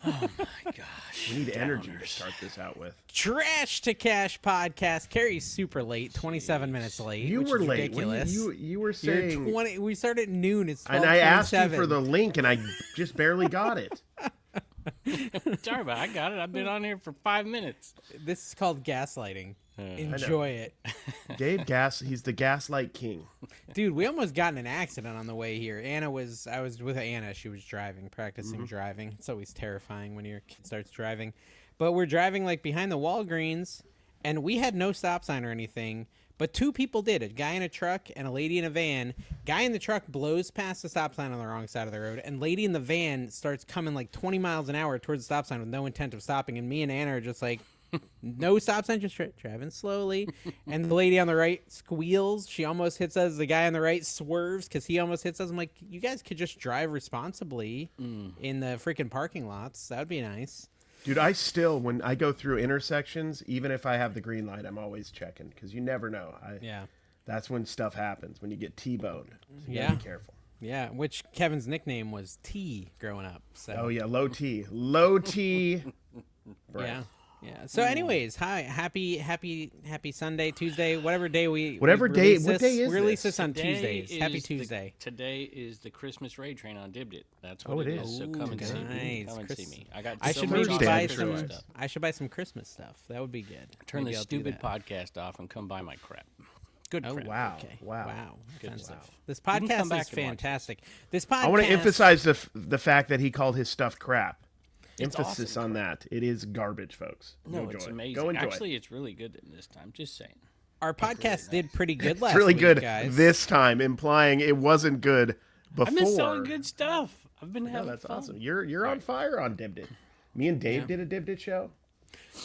Oh my gosh. We need energy to start this out with. Trash to Cash podcast. Carrie's super late, 27 minutes late. You which were is late. ridiculous. You were You're saying. 20. We started at noon. It's 12:27. And I asked you for the link, and I just barely got it. Sorry about it. I got it. I've been on here for 5 minutes. This is called gaslighting. Enjoy it. Dave he's the gaslight king. Dude, we almost got in an accident on the way here. I was with Anna. She was driving, practicing driving. It's always terrifying when your kid starts driving. But we're driving like behind the Walgreens, and we had no stop sign or anything. But two people did. A guy in a truck and a lady in a van. Guy in the truck blows past the stop sign on the wrong side of the road, and lady in the van starts coming like 20 miles an hour towards the stop sign with no intent of stopping. And me and Anna are just like, no stop sign, just driving slowly. And the lady on the right squeals. She almost hits us. The guy on the right swerves because he almost hits us. I'm like, you guys could just drive responsibly in the freaking parking lots. That would be nice. Dude, when I go through intersections, even if I have the green light, I'm always checking because you never know. Yeah. That's when stuff happens, when you get T-boned. So you Yeah. gotta be careful. Yeah, which Kevin's nickname was T growing up. So. Oh, yeah, low T. Low T. Yeah. Yeah. So, anyways, hi, happy Sunday, Tuesday, whatever day we day. What day is we release this? this on Today Tuesdays. Happy is Tuesday. Today is the Christmas raid train on Dibdit. That's Oh, what it it is. is. So come and see me. Nice. Come and see me. I got I so should much maybe Thursday, buy I'm some. sure. stuff. I should buy some Christmas stuff. That would be good. Turn Maybe the I'll do stupid that. podcast off and come buy my crap. Good Oh crap. Wow. Okay. Wow. Wow. Good Offensive. stuff. This You can come podcast back is and watch fantastic. This podcast. I want to emphasize the fact that he called his stuff crap. It's Emphasis awesome on that. It is garbage, folks. No, Enjoy. it's amazing. Go enjoy. Actually, it's really good this time. Just saying. Our podcast did pretty good last it's really week, good guys. this time, implying it wasn't good before. I've been selling good stuff. I've been No, having that's fun. awesome. You're on fire on Dibdit. Me and Dave did a Dibdit show.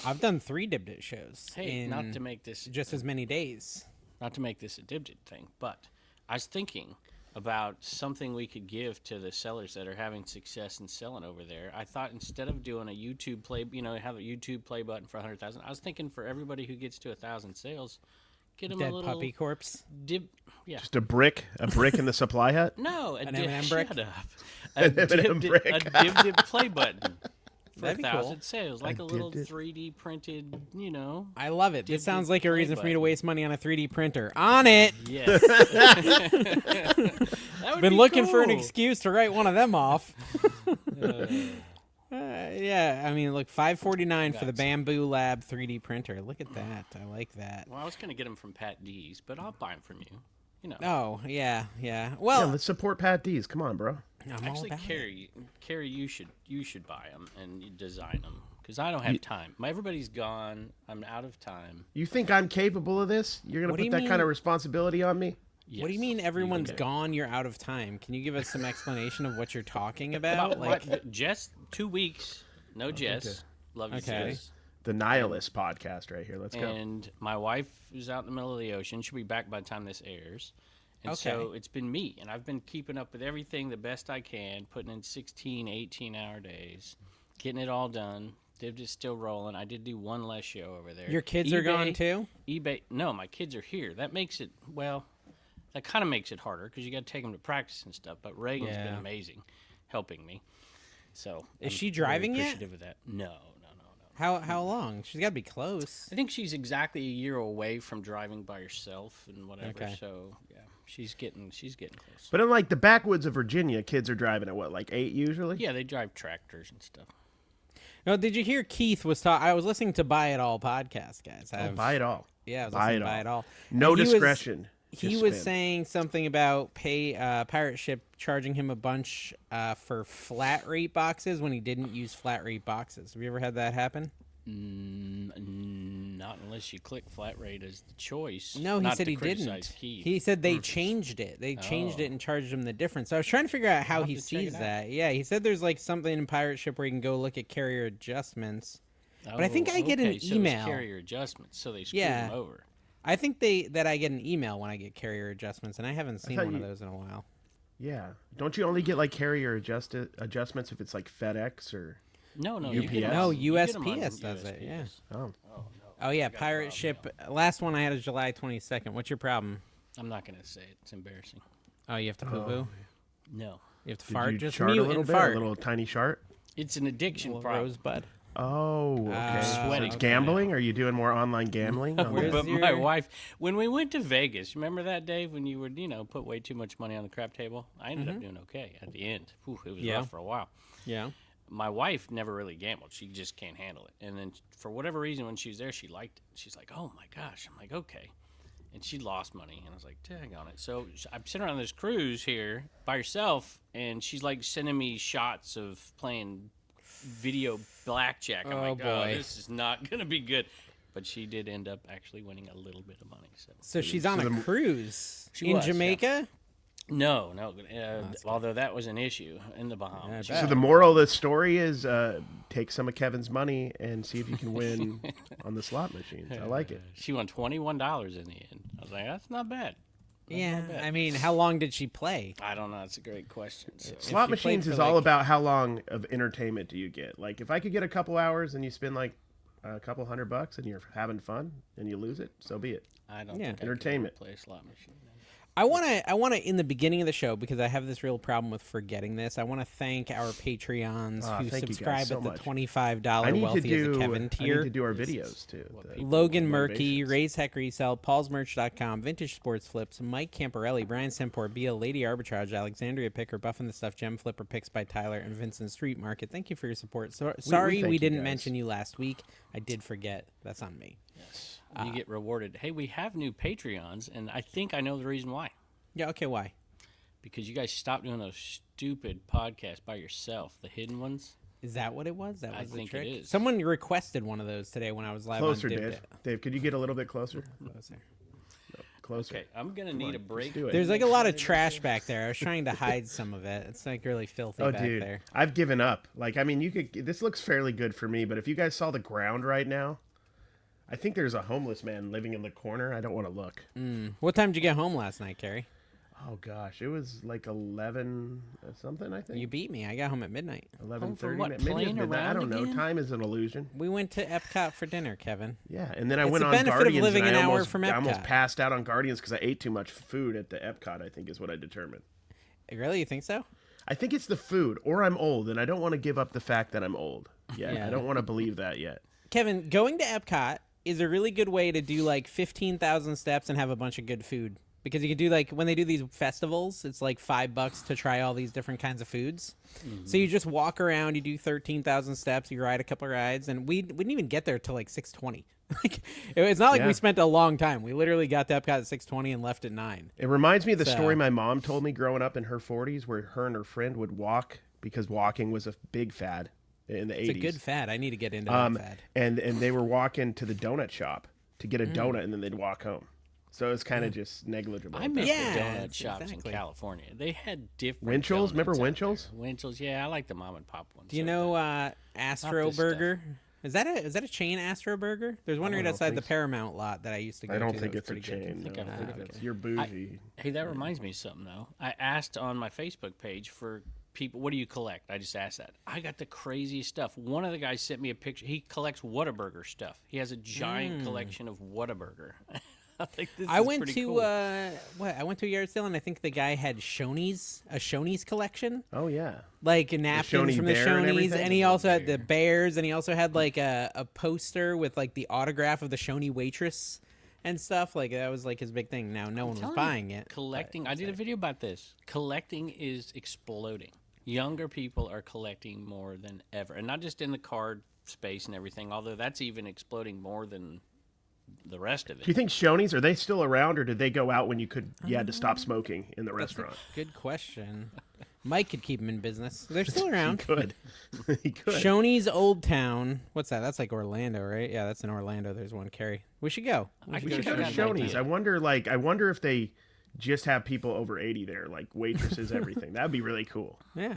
I've done 3 Dibdit shows Hey, in not to make this just as many days. not to make this a Dibdit thing, but I was thinking about something we could give to the sellers that are having success in selling over there. I thought instead of doing a YouTube play, have a YouTube play button for 100,000. I was thinking for everybody who gets to 1,000 sales, get them Dead a little puppy corpse. dib. Yeah. Just a brick in the supply hut. No, An M&M brick? Shut up. An M&M brick. A Dibdit play button for That'd be 1,000 cool. sales, like a little Dibdit. 3D printed, I love it. This Dibdit sounds like a play reason for me to button. waste money on a 3D printer. On it. Yes. That would Been be looking for an cool. excuse to write one of them off. Yeah, I mean, look, $549 for the Bamboo Lab 3D printer. Look at that. I like that. Well, I was going to get them from Pat D's, but I'll buy them from you. Oh, yeah. Yeah, Well, let's support Pat D's. Come on, bro. I'm all Actually, about it. Carrie, you should buy them and you design them because I don't have time. Everybody's gone. I'm out of time. You think I'm capable of this? You're gonna What do put you that kind mean? of responsibility on me? What do you Yes. mean everyone's Okay. gone, you're out of time? Can you give us some explanation of what you're talking about? About Jess, 2 weeks. No Jess. Love you, Okay. Jess. The Nihilist podcast right here. Let's go. And my wife is out in the middle of the ocean. She'll be back by the time this airs. And so Okay. it's been me, and I've been keeping up with everything the best I can, putting in 16, 18-hour days, getting it all done. They're just still rolling. I did do one less show over there. Your kids are gone too? eBay. No, my kids are here. That makes it, that kind of makes it harder because you got to take them to practice and stuff. But Reagan's been Yeah. amazing helping me. So Is I'm she very driving yet? appreciative of that. No. How long? She's got to be close. I think she's exactly a year away from driving by herself and whatever. Okay. So yeah, she's getting close. But in like the backwoods of Virginia, kids are driving at what, like 8 usually? Yeah, they drive tractors and stuff. No, did you hear Keith was talking? I was listening to Buy It All podcast, guys. Buy it all. Yeah, I was Buy listening it to Buy all. It All. No And discretion. He Just was spin. saying something about Pirate Ship charging him a bunch for flat rate boxes when he didn't use flat rate boxes. Have you ever had that happen? Not unless you click flat rate as the choice. No, he Not said to he criticize didn't. Keith. He said they changed it. They changed it and charged him the difference. So I was trying to figure out how I'll he have to check sees it out. that. Yeah, he said there's like something in Pirate Ship where you can go look at carrier adjustments. But I think I get an okay, so it's email. carrier adjustments, so they screw Yeah. them over. I think that I get an email when I get carrier adjustments, and I haven't seen thought one of you- those in a while. Yeah. Don't you only get like carrier adjustments if it's like FedEx or? No, UPS? you get 'em No, on- you get 'em on USPS does it, yeah. USPS. Oh. Oh yeah, Pirate Ship. Last one I had is July 22nd. What's your problem? I'm not gonna say it. It's embarrassing. Oh, you have to poo poo. No. You have to Did fart. you Just chart mute a little and bit? fart. A little tiny chart? It's an addiction Little problem. Rosebud. Oh, okay. So Sweating. it's gambling? Are you doing more online gambling? Where's But your- my wife, when we went to Vegas, remember that, Dave, when you would, put way too much money on the crap table? I ended up doing okay at the end. Whew, it was Yeah. rough for a while. Yeah. My wife never really gambled. She just can't handle it. And then for whatever reason, when she was there, she liked it. She's like, oh, my gosh. I'm like, okay. And she lost money. And I was like, dang on it. So I'm sitting on this cruise here by herself, and she's like sending me shots of playing video blackjack. I'm Oh, like, oh, boy. this is not going to be good. But she did end up actually winning a little bit of money. So she's on a cruise She in was, yeah. Jamaica. No. Although that was an issue in the Bahamas. bet. So the moral of the story is take some of Kevin's money and see if you can win on the slot machines. I like it. She won $21 in the end. I was like, that's not bad. Yeah. I mean, how long did she play? I don't know. That's a great question. So. Slot you played machines for, is all like- about how long of entertainment do you get. Like if I could get a couple hours and you spend like a couple $100 and you're having fun and you lose it, so be it. I don't Yeah. think I could Entertainment. ever play a slot machine. I want to in the beginning of the show, because I have this real problem with forgetting this. I want to thank our Patreons who thank you guys subscribe so at the much. $25 I need to wealthy as a do. Kevin I need tier. to do our videos too. Logan Murky, motivations. Ray's Heck Resell, PaulsMerch.com, Vintage Sports Flips, Mike Camparelli, Brian Sempor, Bia, Lady Arbitrage, Alexandria Picker, Buffin the Stuff, Gem Flipper, Picks by Tyler, and Vincent Street Market. Thank you for your support. Sorry thank we you didn't guys. mention you last week. I did forget. That's on me. Yes. You get rewarded. Hey, we have new Patreons, and I think I know the reason why. Yeah, okay, why? Because you guys stopped doing those stupid podcasts by yourself, the hidden ones. Is that what it was? That I was the think it trick? is. Someone requested one of those today when I was live Closer, on Dib Dave. Dit. Dave, could you get a little bit closer? Closer. Closer. Okay, I'm going to need a break. do it. There's like a lot of trash back there. I was trying to hide some of it. It's like really filthy Oh, back dude, there. I've given up. Like, I mean, you could. This looks fairly good for me, but if you guys saw the ground right now, I think there's a homeless man living in the corner. I don't want to look. What time did you get home last night, Carrie? Oh gosh, it was like 11 something. I think You beat me. I got home at midnight. 11:30. what, Maybe it's playing midnight. I around don't know. again? Time is an illusion. We went to Epcot for dinner, Kevin. Yeah, and then I It's went the on benefit of Guardians. living and an I hour almost, from I almost Epcot. passed out on Guardians because I ate too much food at the Epcot. I think is what I determined. Really? You think so? I think it's the food, or I'm old, and I don't want to give up the fact that I'm old. Yeah, Yeah. I don't want to believe that yet. Kevin, going to Epcot is a really good way to do like 15,000 steps and have a bunch of good food. Because you can do like when they do these festivals, it's like $5 to try all these different kinds of foods. So you just walk around, you do 13,000 steps, you ride a couple rides, and we didn't even get there till like 6:20. Like it's not like Yeah. we spent a long time. We literally got to Epcot at 6:20 and left at 9. It reminds me of the So- story my mom told me growing up in her 40s, where her and her friend would walk because walking was a big fad in the 80s. It's a good fad. I need to get into that fad. And they were walking to the donut shop to get a donut, and then they'd walk home. So it's kind of just negligible. I miss Yeah, the donut shops exactly. in California. They had different Winchell's? Remember donuts out Winchell's? there. Winchell's, yeah, I like the mom and pop ones. Do you so know bad. Astro this stuff. Burger? Is that a chain, Astro Burger? There's one I right don't outside the think so. Paramount lot that I used to go I to. don't that think was it's a pretty good. chain. think no. I've heard of it. You're bougie. Hey, that reminds me of something though. I asked on my Facebook page for people, what do you collect? I just asked that. I got the craziest stuff. One of the guys sent me a picture. He collects Whataburger stuff. He has a giant collection of Whataburger. I think this I is went pretty to cool. I went to a yard sale and I think the guy had a Shoney's collection, Oh, yeah. like napkins Shoney from the bear and Shoney's, everything? and he also had the bears, and he also had like a poster with like the autograph of the Shoney waitress and stuff. Like that was like his big thing. Now no one was Telling you, buying it. Collecting. I did a video about this. Collecting is exploding. Younger people are collecting more than ever, and not just in the card space and everything. Although that's even exploding more than the rest of Do you it. think Shoney's, are they still around, or did they go out when you had to stop smoking in the restaurant? Good question. Mike could keep them in business. They're still around. Good. He could. Shoney's Old Town. What's that? That's like Orlando, right? Yeah, that's in Orlando. There's one, Carrie. We should go. I We could should go to have an Shoney's. idea. I wonder if they just have people over 80 there, like waitresses, everything. That'd be really cool. Yeah.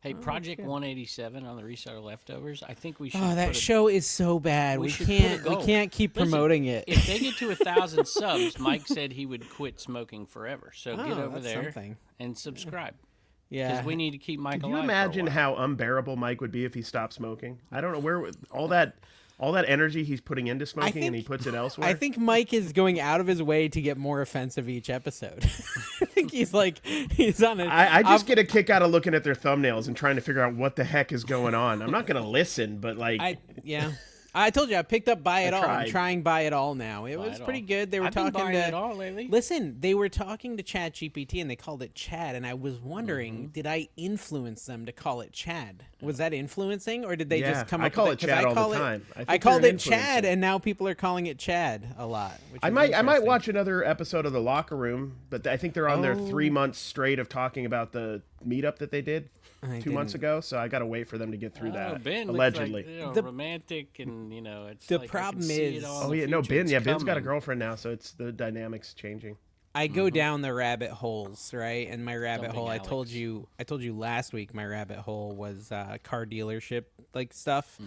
Hey, Project 187 on the reseller leftovers. I think we should. Oh, that put a- show is so bad. We should put a can't. We goal. can't keep Listen, promoting it. If they get to 1,000 subs, Mike said he would quit smoking forever. So get Oh, over that's there something. and subscribe. Yeah. Because we need to keep Mike Can alive. you for a imagine while. how unbearable Mike would be if he stopped smoking? I don't know where all that energy he's putting into smoking and he think- puts it elsewhere. I think Mike is going out of his way to get more offensive each episode. I think think he's like he's on it. I just get a kick out of looking at their thumbnails and trying to figure out what the heck is going on. I'm not gonna listen, but like, I told you I picked up Buy It All. I'm tried. trying Buy It All now. It was It pretty All. good. They were I've been talking buying to it all lately. Listen, they were talking to ChatGPT and they called it Chad, and I was wondering, Mm-hmm. did I influence them to call it Chad? Was that influencing, or did they Yeah, just come I up call with it 'cause Chad all the call it- time. I I think called you're it an Chad, influencer. and now people are calling it Chad a lot. Which I is might interesting. watch another episode of The Locker Room, but I think they're on their 3 months straight of talking about the meetup that they did I 2 months didn't- ago. So I got to wait for them to get through Oh, that. Ben Allegedly. looks like, The- romantic, and it's the like I can problem see it is- all in Oh the yeah, no, future. Ben. Yeah, It's Ben's got a coming. girlfriend now, so it's the dynamics changing. I go down the rabbit holes, right? And my rabbit Dumping hole, I told Alex. you last week. My rabbit hole was car dealership like stuff,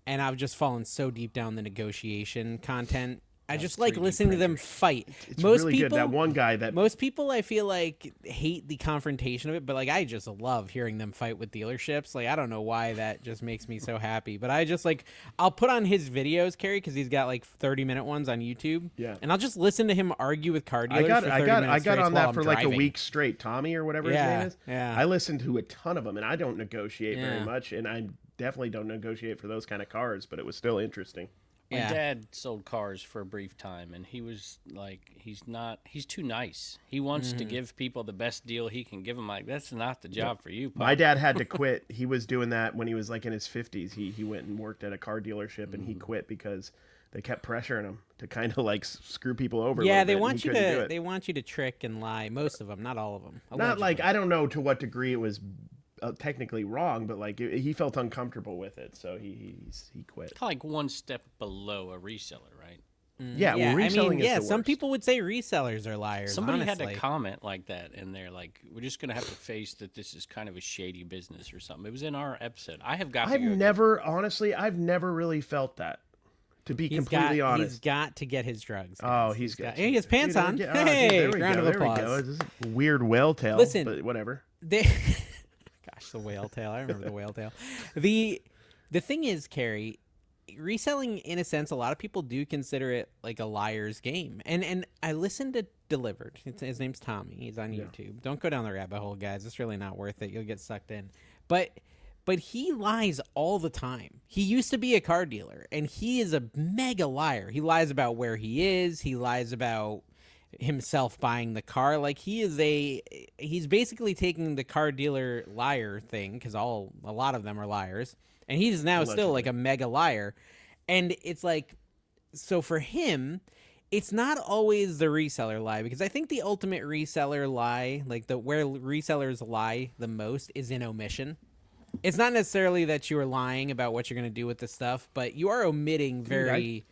and I've just fallen so deep down the negotiation content. I just like 3D listening to them fight. It's Most really people, good. That one guy that most people, I feel like hate the confrontation of it, but like I just love hearing them fight with dealerships. Like I don't know why that just makes me so happy, but I just like I'll put on his videos, Carrie, because he's got like 30-minute ones on YouTube. Yeah. and I'll just listen to him argue with car dealers. for 30 I minutes got straight on while that I'm for like a driving. week straight. Tommy or whatever his Yeah, name is. yeah. I listened to a ton of them, and I don't negotiate very Yeah. much, and I definitely don't negotiate for those kind of cars. But it was still interesting. My Yeah. dad sold cars for a brief time, and he was like, he's too nice. He wants Mm-hmm. to give people the best deal he can give them. Like, that's not the job for you, Pop. My dad had to quit. He was doing that when he was like in his 50s. He went and worked at a car dealership, and he quit because they kept pressuring him to kind of like screw people over. a Yeah, little they bit, and want he you couldn't do to it. they want you to trick and lie. Most of them, not all of them. Not like Allegedly. I don't know to what degree it was technically wrong, but like he felt uncomfortable with it, so he quit. Kind of like one step below a reseller, right? Yeah, well, reselling is the some worst. people would say resellers are liars. Somebody honestly. had to comment like that, and they're like, "We're just gonna have to face that this is kind of a shady business or something." It was in our episode. I have got. to I've go never, honestly, I've never really felt that. To be completely honest. He's got to get his drugs. Oh, guys. he's got. He has pants Dude, on. dude, Hey, there we round go. of There we applause. go. This is a weird whale tail. Listen. But whatever. They, gosh, the whale tail. I remember the whale tail. The thing is, Carrie, reselling in a sense, a lot of people do consider it like a liar's game. And I listened to Delivered. His name's Tommy. He's on YouTube. Don't go down the rabbit hole, guys. It's really not worth it. You'll get sucked in. But he lies all the time. He used to be a car dealer, and he is a mega liar. He lies about where he is. He lies about himself buying the car. Like he's basically taking the car dealer liar thing, because a lot of them are liars, and he's now still like a mega liar. And it's like, so for him, it's not always the reseller lie, because I think the ultimate reseller lie, like where resellers lie the most, is in omission. It's not necessarily that you are lying about what you're going to do with the stuff, but you are omitting very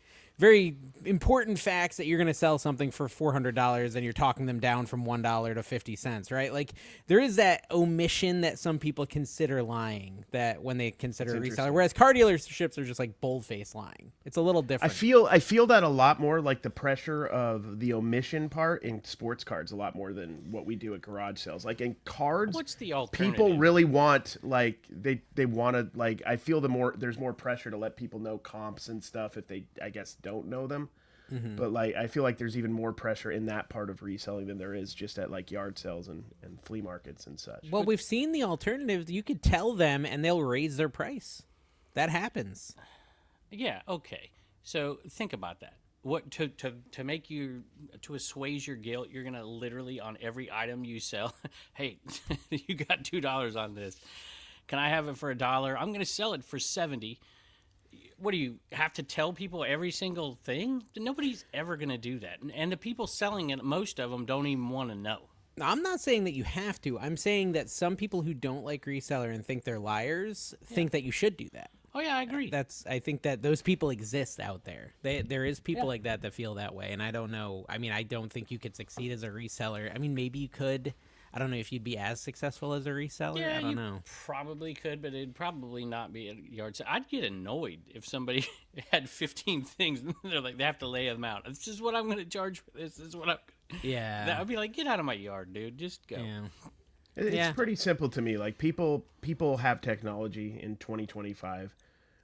important facts that you're going to sell something for $400 and you're talking them down from $1 to 50 cents, right? Like there is that omission that some people consider lying, that when they consider a reseller, whereas car dealerships are just like boldface lying. It's a little different. I feel that a lot more, like the pressure of the omission part in sports cards a lot more than what we do at garage sales. Like in cards, What's the alternative? people really want, like they want to, like, I feel there's more pressure to let people know comps and stuff if they, I guess, don't know them. But like I feel like there's even more pressure in that part of reselling than there is just at like yard sales and flea markets and such. Well, we've seen the alternative. You could tell them and they'll raise their price. That happens. Yeah. Okay. So think about that. What to make you to assuage your guilt, you're gonna literally on every item you sell. Hey, you got $2 on this. Can I have it for $1? I'm gonna sell it for 70. What do you have to tell people every single thing? Nobody's ever gonna do that, and the people selling it, most of them don't even want to know. I'm not saying that you have to. I'm saying that some people who don't like reseller and think they're liars think that you should do that. Oh yeah, I agree. I think that those people exist out there. There is people like that feel that way, and I don't know. I mean, I don't think you could succeed as a reseller. I mean, maybe you could. I don't know if you'd be as successful as a reseller. Yeah, I don't you know. probably could, but it'd probably not be a yard sale. I'd get annoyed if somebody had 15 things and they're like, they have to lay them out. This is what I'm going to charge for this. This is what I'm. Yeah. I'd be like, get out of my yard, dude. Just go. Yeah. It's Yeah. pretty simple to me. Like people have technology in 2025.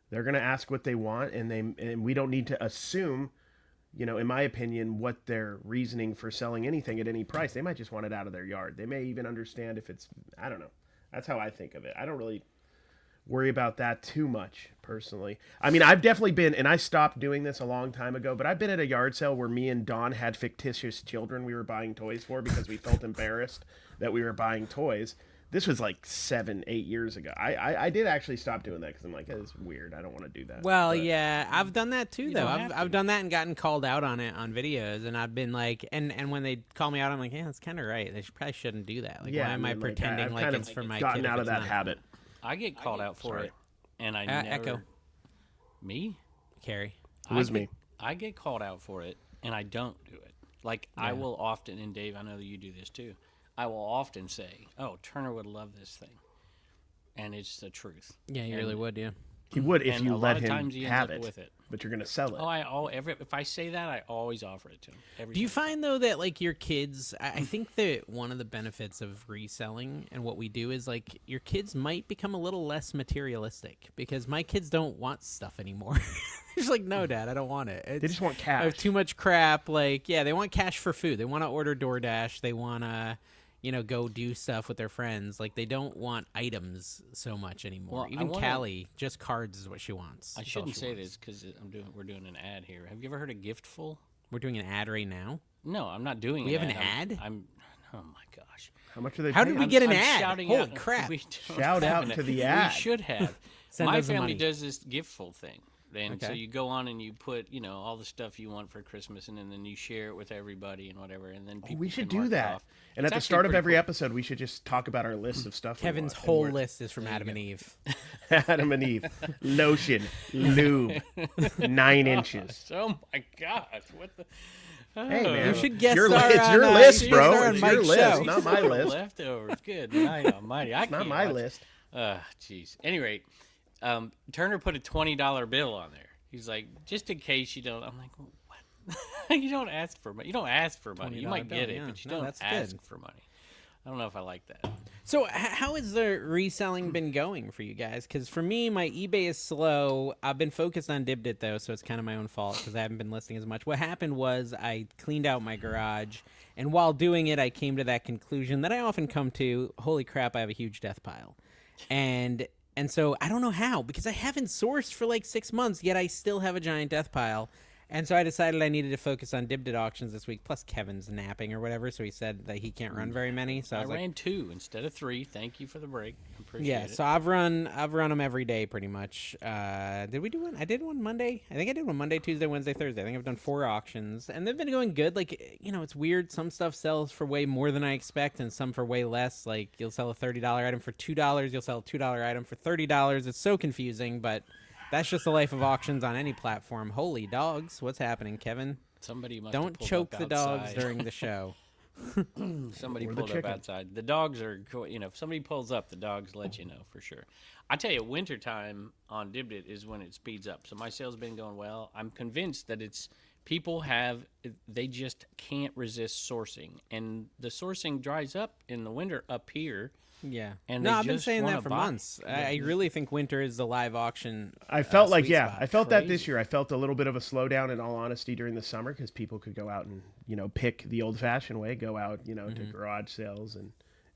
They're gonna ask what they want, and we don't need to assume. in my opinion, what their reasoning for selling anything at any price. They might just want it out of their yard. They may even understand if it's, I don't know. That's how I think of it. I don't really worry about that too much personally. I mean, I've definitely been, and I stopped doing this a long time ago, but I've been at a yard sale where me and Dawn had fictitious children we were buying toys for because we felt embarrassed that we were buying toys. This was like 7-8 years ago. I did actually stop doing that because I'm like, it's weird. I don't want to do that. Well, But yeah, I've done that too, though. don't have I've to. done that and gotten called out on it on videos, and I've been like, and when they call me out, I'm like, yeah, that's kind of right. They probably shouldn't do that. Like, yeah, why am I mean, pretending I've like kind it's of for my gotten kid out if of it's that not? habit. I get called out for sorry. it, and I never. Echo. Me? Carrie. It was me. I get called out for it, and I don't do it. Like, I will often, and Dave, I know that you do this too, I will often say, oh, Turner would love this thing. And it's the truth. Yeah, you And- really would, yeah. He would if and you a let lot of him times he ends have up it, with it. but you're going to sell it. Oh, if I say that, I always offer it to him. Every Do you time. find though that like your kids? I think that one of the benefits of reselling and what we do is like your kids might become a little less materialistic because my kids don't want stuff anymore. They're just like, no, Dad, I don't want it. They just want I cash. have too much crap. Like, yeah, they want cash for food. They want to order DoorDash. They want to, go do stuff with their friends. Like, they don't want items so much anymore. Well, I Even wanna- Callie, just cards is what she wants. I That's all shouldn't she say wants. this because we're doing an ad here. Have you ever heard of Giftful? We're doing an ad right now. No, I'm not doing. We have an I'm- ad? I'm. Oh my gosh! How much are they How paying? did we get an I'm ad? shouting Holy out, crap. we don't Shout have out an to ad. the ad. We should have. Send My us the family money. does this Giftful thing. And so Okay. you go on and you put, all the stuff you want for Christmas, and then you share it with everybody and whatever, and then people We should can do mark it that. off. And It's at the actually start of pretty every cool. episode, we should just talk about our list of stuff. we Kevin's want, and whole we're- list is from Adam and Eve. Adam and Eve, lotion, lube, 9 inches. Oh my gosh! What the? Hey man, You should guest your, star it's on, your you list, should bro. guest star on It's your Mike's list, show. not my list. Leftovers. Good night almighty. I Not can't my watch- list. Jeez. Any rate, Turner put a $20 bill on there. He's like, just in case you don't. I'm like, what? You don't ask for money. You don't ask for money. You $20 might get bill, it, yeah. but you No, don't that's ask good. for money. I don't know if I like that. So how has the reselling been going for you guys? Because for me, my eBay is slow. I've been focused on Dibdit, though, so it's kind of my own fault because I haven't been listing as much. What happened was I cleaned out my garage, and while doing it, I came to that conclusion that I often come to, holy crap, I have a huge death pile. And so I don't know how, because I haven't sourced for like 6 months, yet I still have a giant death pile. And so I decided I needed to focus on Dibdit auctions this week. Plus Kevin's napping or whatever, so he said that he can't run very many. So I I was like, ran 2 instead of 3. Thank you for the break. Appreciate yeah. it. So I've run them every day pretty much. Did we do one? I did one Monday. I think I did one Monday, Tuesday, Wednesday, Thursday. I think I've done 4 auctions, and they've been going good. Like it's weird. Some stuff sells for way more than I expect, and some for way less. Like you'll sell a $30 item for $2. You'll sell a $2 item for $30. It's so confusing, but. That's just the life of auctions on any platform. Holy dogs. What's happening, Kevin? Somebody must have Don't pulled choke up the dogs outside. during the show. Somebody Or the pulled up chicken. outside. The dogs are, if somebody pulls up, the dogs let you know for sure. I tell you, wintertime on Dibdit is when it speeds up. So my sales have been going well. I'm convinced that they just can't resist sourcing. And the sourcing dries up in the winter up here. Yeah. And no, they I've been just saying wanna that for buy. months. I really think winter is the live auction. I felt like, sweet yeah, spot. I felt that this Crazy. year. I felt a little bit of a slowdown, in all honesty, during the summer because people could go out and pick the old-fashioned way, go out to garage sales and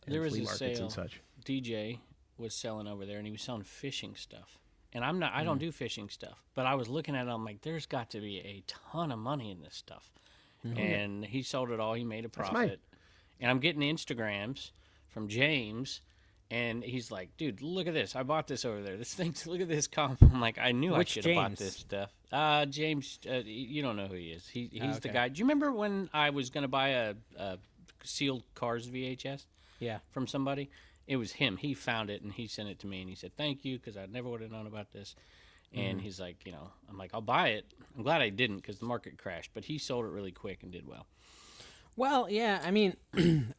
There was flea a markets and sale. such. DJ was selling over there, and he was selling fishing stuff. And I don't do fishing stuff, but I was looking at it. I'm like, there's got to be a ton of money in this stuff. And he sold it all. He made a That's profit. And I'm getting Instagrams from James, and he's like, dude, look at this. I bought this over there. This thing, look at this comp. I'm like, I knew Which I should have bought James? this stuff. James, you don't know who he is. He's the okay. guy. Do you remember when I was going to buy a sealed Cars VHS? Yeah. From somebody. It was him. He found it and he sent it to me and he said, thank you, because I never would have known about this. And he's like, I'm like, I'll buy it. I'm glad I didn't because the market crashed, but he sold it really quick and did well. Well, yeah, I mean,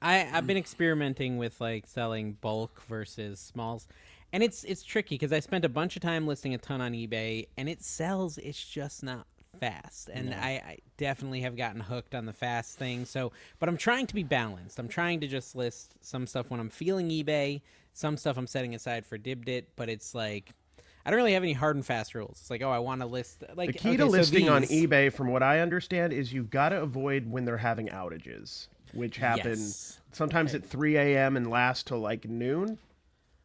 I've been experimenting with like selling bulk versus smalls, and it's tricky because I spent a bunch of time listing a ton on eBay, and it sells. It's just not fast, and I definitely have gotten hooked on the fast thing. So, but I'm trying to be balanced. I'm trying to just list some stuff when I'm feeling eBay, some stuff I'm setting aside for Dibdit, but it's like I don't really have any hard and fast rules. It's like, oh, I want to list like The key okay, to so listing on these- eBay, from what I understand, is you've got to avoid when they're having outages, which happen Yes. sometimes at 3 a.m. and last till like noon.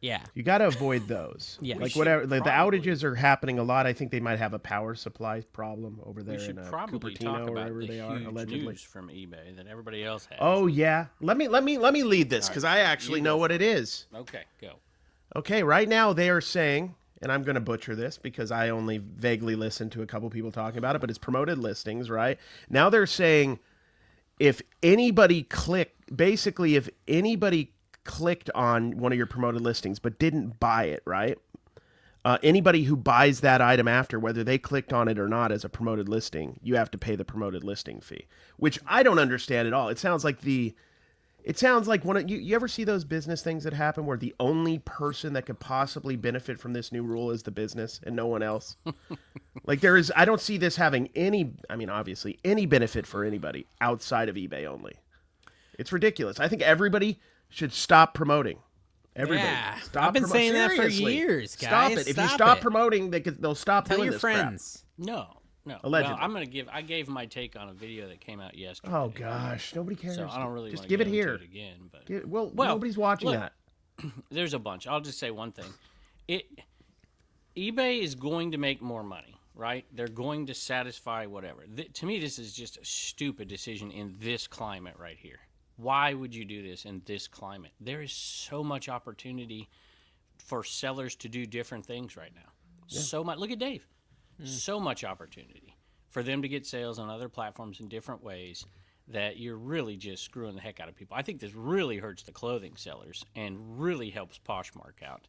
Yeah. You got to avoid those. Yeah. We Like should whatever the probably- outages are happening a lot. I think they might have a power supply problem over there We should in probably Cupertino talk or about wherever the they are huge allegedly. news from eBay that everybody else has. Oh yeah, let me lead this because I actually You know go what it is. Okay, go. Okay, right now they are saying, and I'm going to butcher this because I only vaguely listened to a couple people talking about it, but it's promoted listings, right? Now they're saying if anybody clicked on one of your promoted listings but didn't buy it, right? Anybody who buys that item after, whether they clicked on it or not as a promoted listing, you have to pay the promoted listing fee, which I don't understand at all. It sounds like one of you ever see those business things that happen where the only person that could possibly benefit from this new rule is the business and no one else? Like I don't see this having obviously any benefit for anybody outside of eBay only. It's ridiculous. I think everybody should stop promoting. Everybody. Yeah. Stop I've been saying that for Seriously. years, guys. Stop it. If you Stop stop it. promoting, they'll stop Tell doing your this crap. friends. No. Allegedly. Well, I gave my take on a video that came out yesterday. Oh gosh, nobody cares. So I don't really just wanna give it get into here. it again, but Well, Well, nobody's watching look, that. there's a bunch. I'll just say one thing. eBay is going to make more money, right? They're going to satisfy whatever. To me, this is just a stupid decision in this climate right here. Why would you do this in this climate? There is so much opportunity for sellers to do different things right now. So much. Look at Dave. So much opportunity for them to get sales on other platforms in different ways that you're really just screwing the heck out of people. I think this really hurts the clothing sellers and really helps Poshmark out,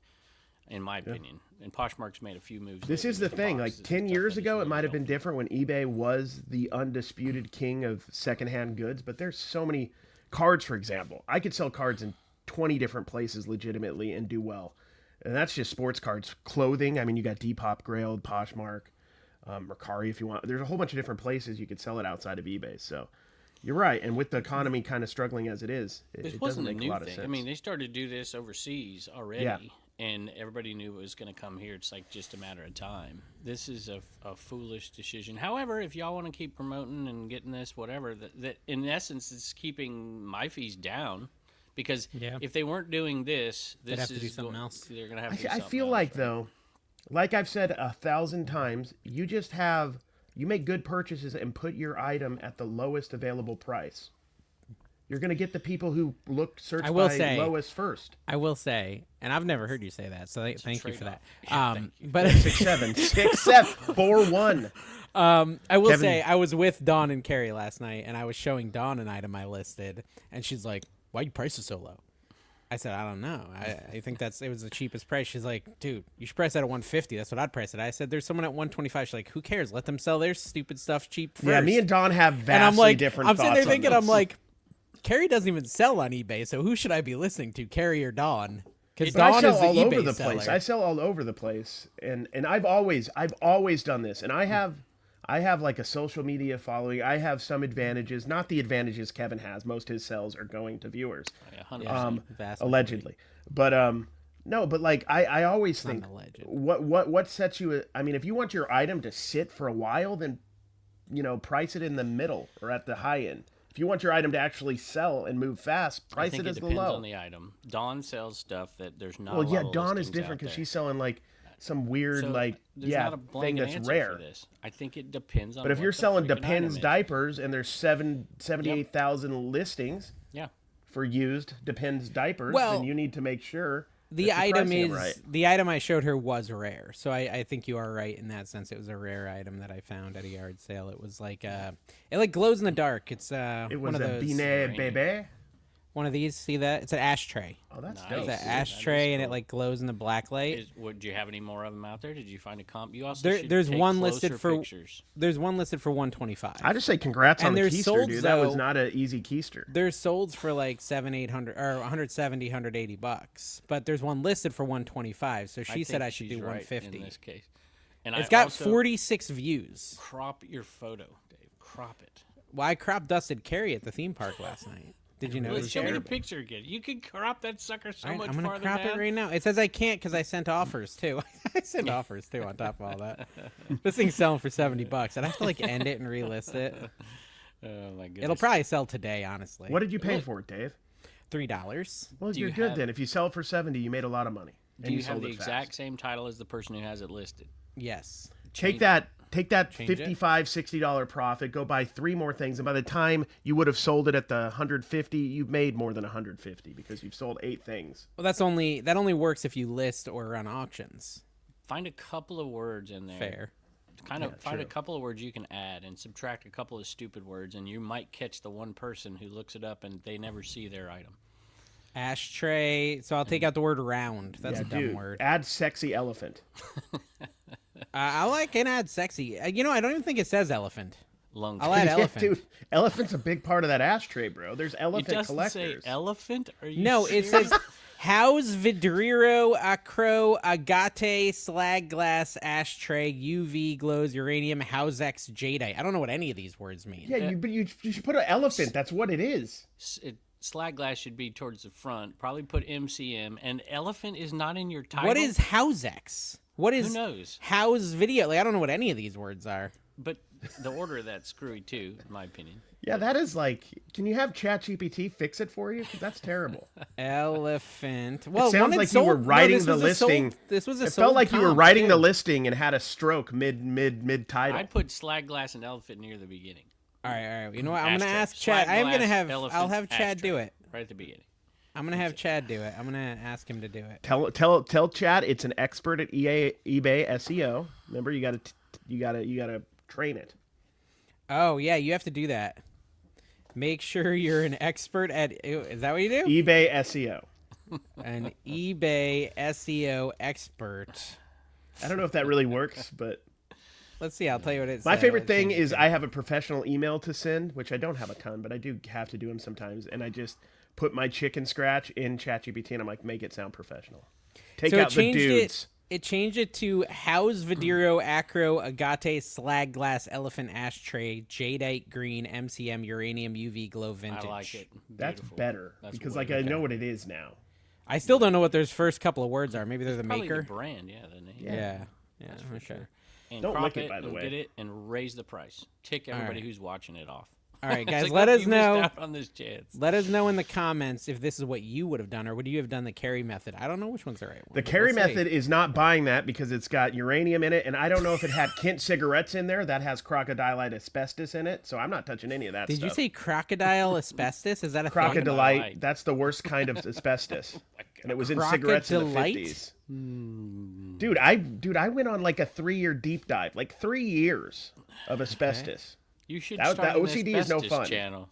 in my opinion. And Poshmark's made a few moves. This lately is the with the thing. boxes Like and 10 stuff years that has ago, it really might have been helped. different when eBay was the undisputed king of secondhand goods. But there's so many cards, for example. I could sell cards in 20 different places legitimately and do well. And that's just sports cards. Clothing, I mean, you got Depop, Grailed, Poshmark, Mercari if you want. There's a whole bunch of different places you could sell it outside of eBay. So you're right. And with the economy kind of struggling as it is, it This doesn't wasn't a make a new lot of thing. sense. I mean, they started to do this overseas already, Yeah. and everybody knew it was going to come here. It's like just a matter of time. This is a foolish decision. However, if y'all want to keep promoting and getting this, whatever, that in essence is keeping my fees down. Because Yeah. if they weren't doing this, They'd have to is do something going- else. They're going to have to do I something feel else, like right? though, like I've said 1,000 times, you make good purchases and put your item at the lowest available price. You're going to get the people who search I will by say- lowest first. I will say, and I've never heard you say that, so thank you for that. trade-off. Yeah, thank you. But 6-7, 6-7, 4-1. I will Kevin- say, I was with Dawn and Carrie last night, and I was showing Dawn an item I listed, and she's like, "Why you price it so low?" I said, "I don't know. I think it was the cheapest price." She's like, "Dude, you should price that at 150. That's what I'd price it." I said, "There's someone at 125." She's like, "Who cares? Let them sell their stupid stuff cheap first." Yeah, me and Don have vastly and I'm like, different I'm thoughts sitting there on thinking, this. I'm like, Carrie doesn't even sell on eBay, so who should I be listening to, Carrie or Dawn? Because But I Dawn sell is the all eBay over the seller. place. I sell all over the place, and I've always done this, and I have like a social media following. I have some advantages, not the advantages Kevin has. Most of his sales are going to viewers, Yeah, 100%. Vast allegedly. But no, but like I always think an alleged. what sets you. I mean, if you want your item to sit for a while, then price it in the middle or at the high end. If you want your item to actually sell and move fast, I price think it as the depends low. on the item. Dawn sells stuff that there's not. Well, a lot yeah, of Dawn is listings different out because there. she's selling like some weird So, there's not a thing blanket that's answer rare. for this. I think it depends on. But if what you're the selling freaking item Depends is. diapers and there's 78,000 listings Yeah. for used Depends diapers, Well, then you need to make sure The that you're item pricing it is right. the item I showed her was rare, so I think you are right in that sense. It was a rare item that I found at a yard sale. It was like it like glows in the dark. It's It one was of a those Binet Bebe. one of these. See that? It's an ashtray. Oh, that's Nice. dope. It's Oh, an that ashtray, is and it cool. like glows in the black light. Would you have any more of them out there? Did you find a comp? You also There's should one take listed closer for pictures. There's one listed for 125. I just say congrats And on the there's keister, sold, dude. That was though- not an easy keister. They're sold for like 700-800 or 170, $180, but there's one listed for 125. So she said think I should she's do right 150. in this case. And It's I got also 46 views. Crop your photo, Dave. Crop it. Well, I crop dusted Carrie at the theme park last night. Did you Well, notice? show me the Jared? picture again. You can crop that sucker so All right, much I'm gonna farther crop down. it right now. It says I can't because I sent offers too. I sent offers too on top of all that. This thing's selling for $70. I'd have to like end it and relist it. Oh my goodness. It'll probably sell today, honestly. What did you pay for it, Dave? $3? Well, Do you're you good have- then. If you sell it for 70, you made a lot of money. Do and you have sold the it exact fast. same title as the person who has it listed? Yes. Take that Change it? $55, $60 profit, go buy 3 more things, and by the time you would have sold it at the 150, you've made more than 150 because you've sold 8 things. Well, that only works if you list or run auctions. Find a couple of words in there. Fair. Find a true. couple of words you can add and subtract a couple of stupid words, and you might catch the one person who looks it up and they never see their item. Ashtray. So I'll take out the word round. That's a dumb Dude, word. add sexy elephant. I like and add sexy. I don't even think it says elephant. Lung. I'll add Yeah, elephant. dude, elephant's a big part of that ashtray, bro. There's It elephant doesn't collectors. say elephant. Are you No, it serious? says house vidriro acro agate slag glass ashtray UV glows uranium housex jadeite. I don't know what any of these words mean. Yeah, but you should put an elephant. That's what it is. Slag glass should be towards the front. Probably put MCM. And elephant is not in your title. What is housex? What is Who knows? house video? Like I don't know what any of these words are. But the order of that's screwy too, in my opinion. Yeah, that is like. Can you have ChatGPT fix it for you? 'Cause that's terrible. Elephant. Well, sounds one had like you were sold- no, writing this the was a sold- listing. This was a It sold felt like you were comp, writing the too. listing and had a stroke mid title. I'd put slag glass and elephant near the beginning. All right. You know what? I'm gonna Ashtray. ask Chad. Slag I am gonna glass, have. I'll elephant, have Chad do ashtray. it. Right at the beginning. I'm gonna have Chad do it. I'm gonna ask him to do it. Tell Chad it's an expert at eBay SEO. Remember, you gotta train it. Oh yeah, you have to do that. Make sure you're an expert at. Is that what you do? eBay SEO. An eBay SEO expert. I don't know if that really works, but Let's see. I'll tell you what it says. my favorite thing is I have a professional email to send, which I don't have a ton, but I do have to do them sometimes, and I just put my chicken scratch in ChatGPT, and I'm like, make it sound professional. Take So out the dudes. It changed it to house vidiro acro agate slag glass elephant ashtray jadeite green MCM uranium UV glow vintage. I like it. That's Beautiful. better That's because way like I better. know what it is now. I still don't know what those first couple of words are. Maybe they're the Probably maker. the brand, yeah, the name. Yeah. for okay. sure. And Don't crop lick it, by the and way. Get it and raise the price. Tick everybody right. who's watching it off. All right, It's guys, like, let look, us you missed know. out on this chance. Let us know in the comments if this is what you would have done, or would you have done the carry method? I don't know which one's the right one. The but carry we'll see. method is not buying that because it's got uranium in it, and I don't know if it had Kint cigarettes in there that has crocodilite asbestos in it, so I'm not touching any of that Did stuff. you say crocodile asbestos? Is that a thing? crocodilite? That's the worst kind of asbestos, and it was in cigarettes in the Crocodilite? 50s. Dude, I went on like a 3-year deep dive, like 3 years of asbestos. You should That start an OCD is no asbestos fun. channel.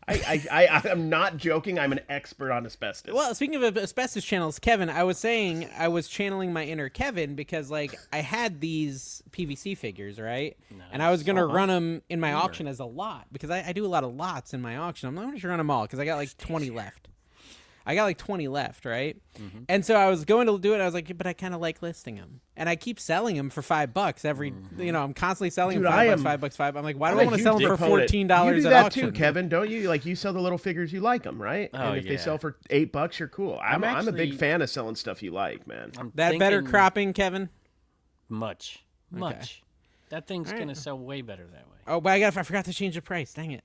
I'm not joking. I'm an expert on asbestos. Well, speaking of asbestos channels, Kevin, I was saying I was channeling my inner Kevin because, like, I had these PVC figures, right? And I was going to run them in my auction as a lot because I do a lot of lots in my auction. I'm not going to run them all because I got like 20 left. Right? And so I was going to do it. I was like, but I kind of like listing them. And I keep selling them for $5 every, I'm constantly selling Dude, them I $5, am- $5. I'm like, why do I'm I a want to huge sell them for proponent. $14 You do at that auction? too, Kevin, don't you? Like you sell the little figures you like them, right? Oh, and if they yeah. sell for $8, you're cool. I'm a big actually- fan of selling stuff you like, man. I'm That better thinking cropping, Kevin? Much. That thing's All right. gonna sell way better that way. Oh, but I forgot to change the price. Dang it.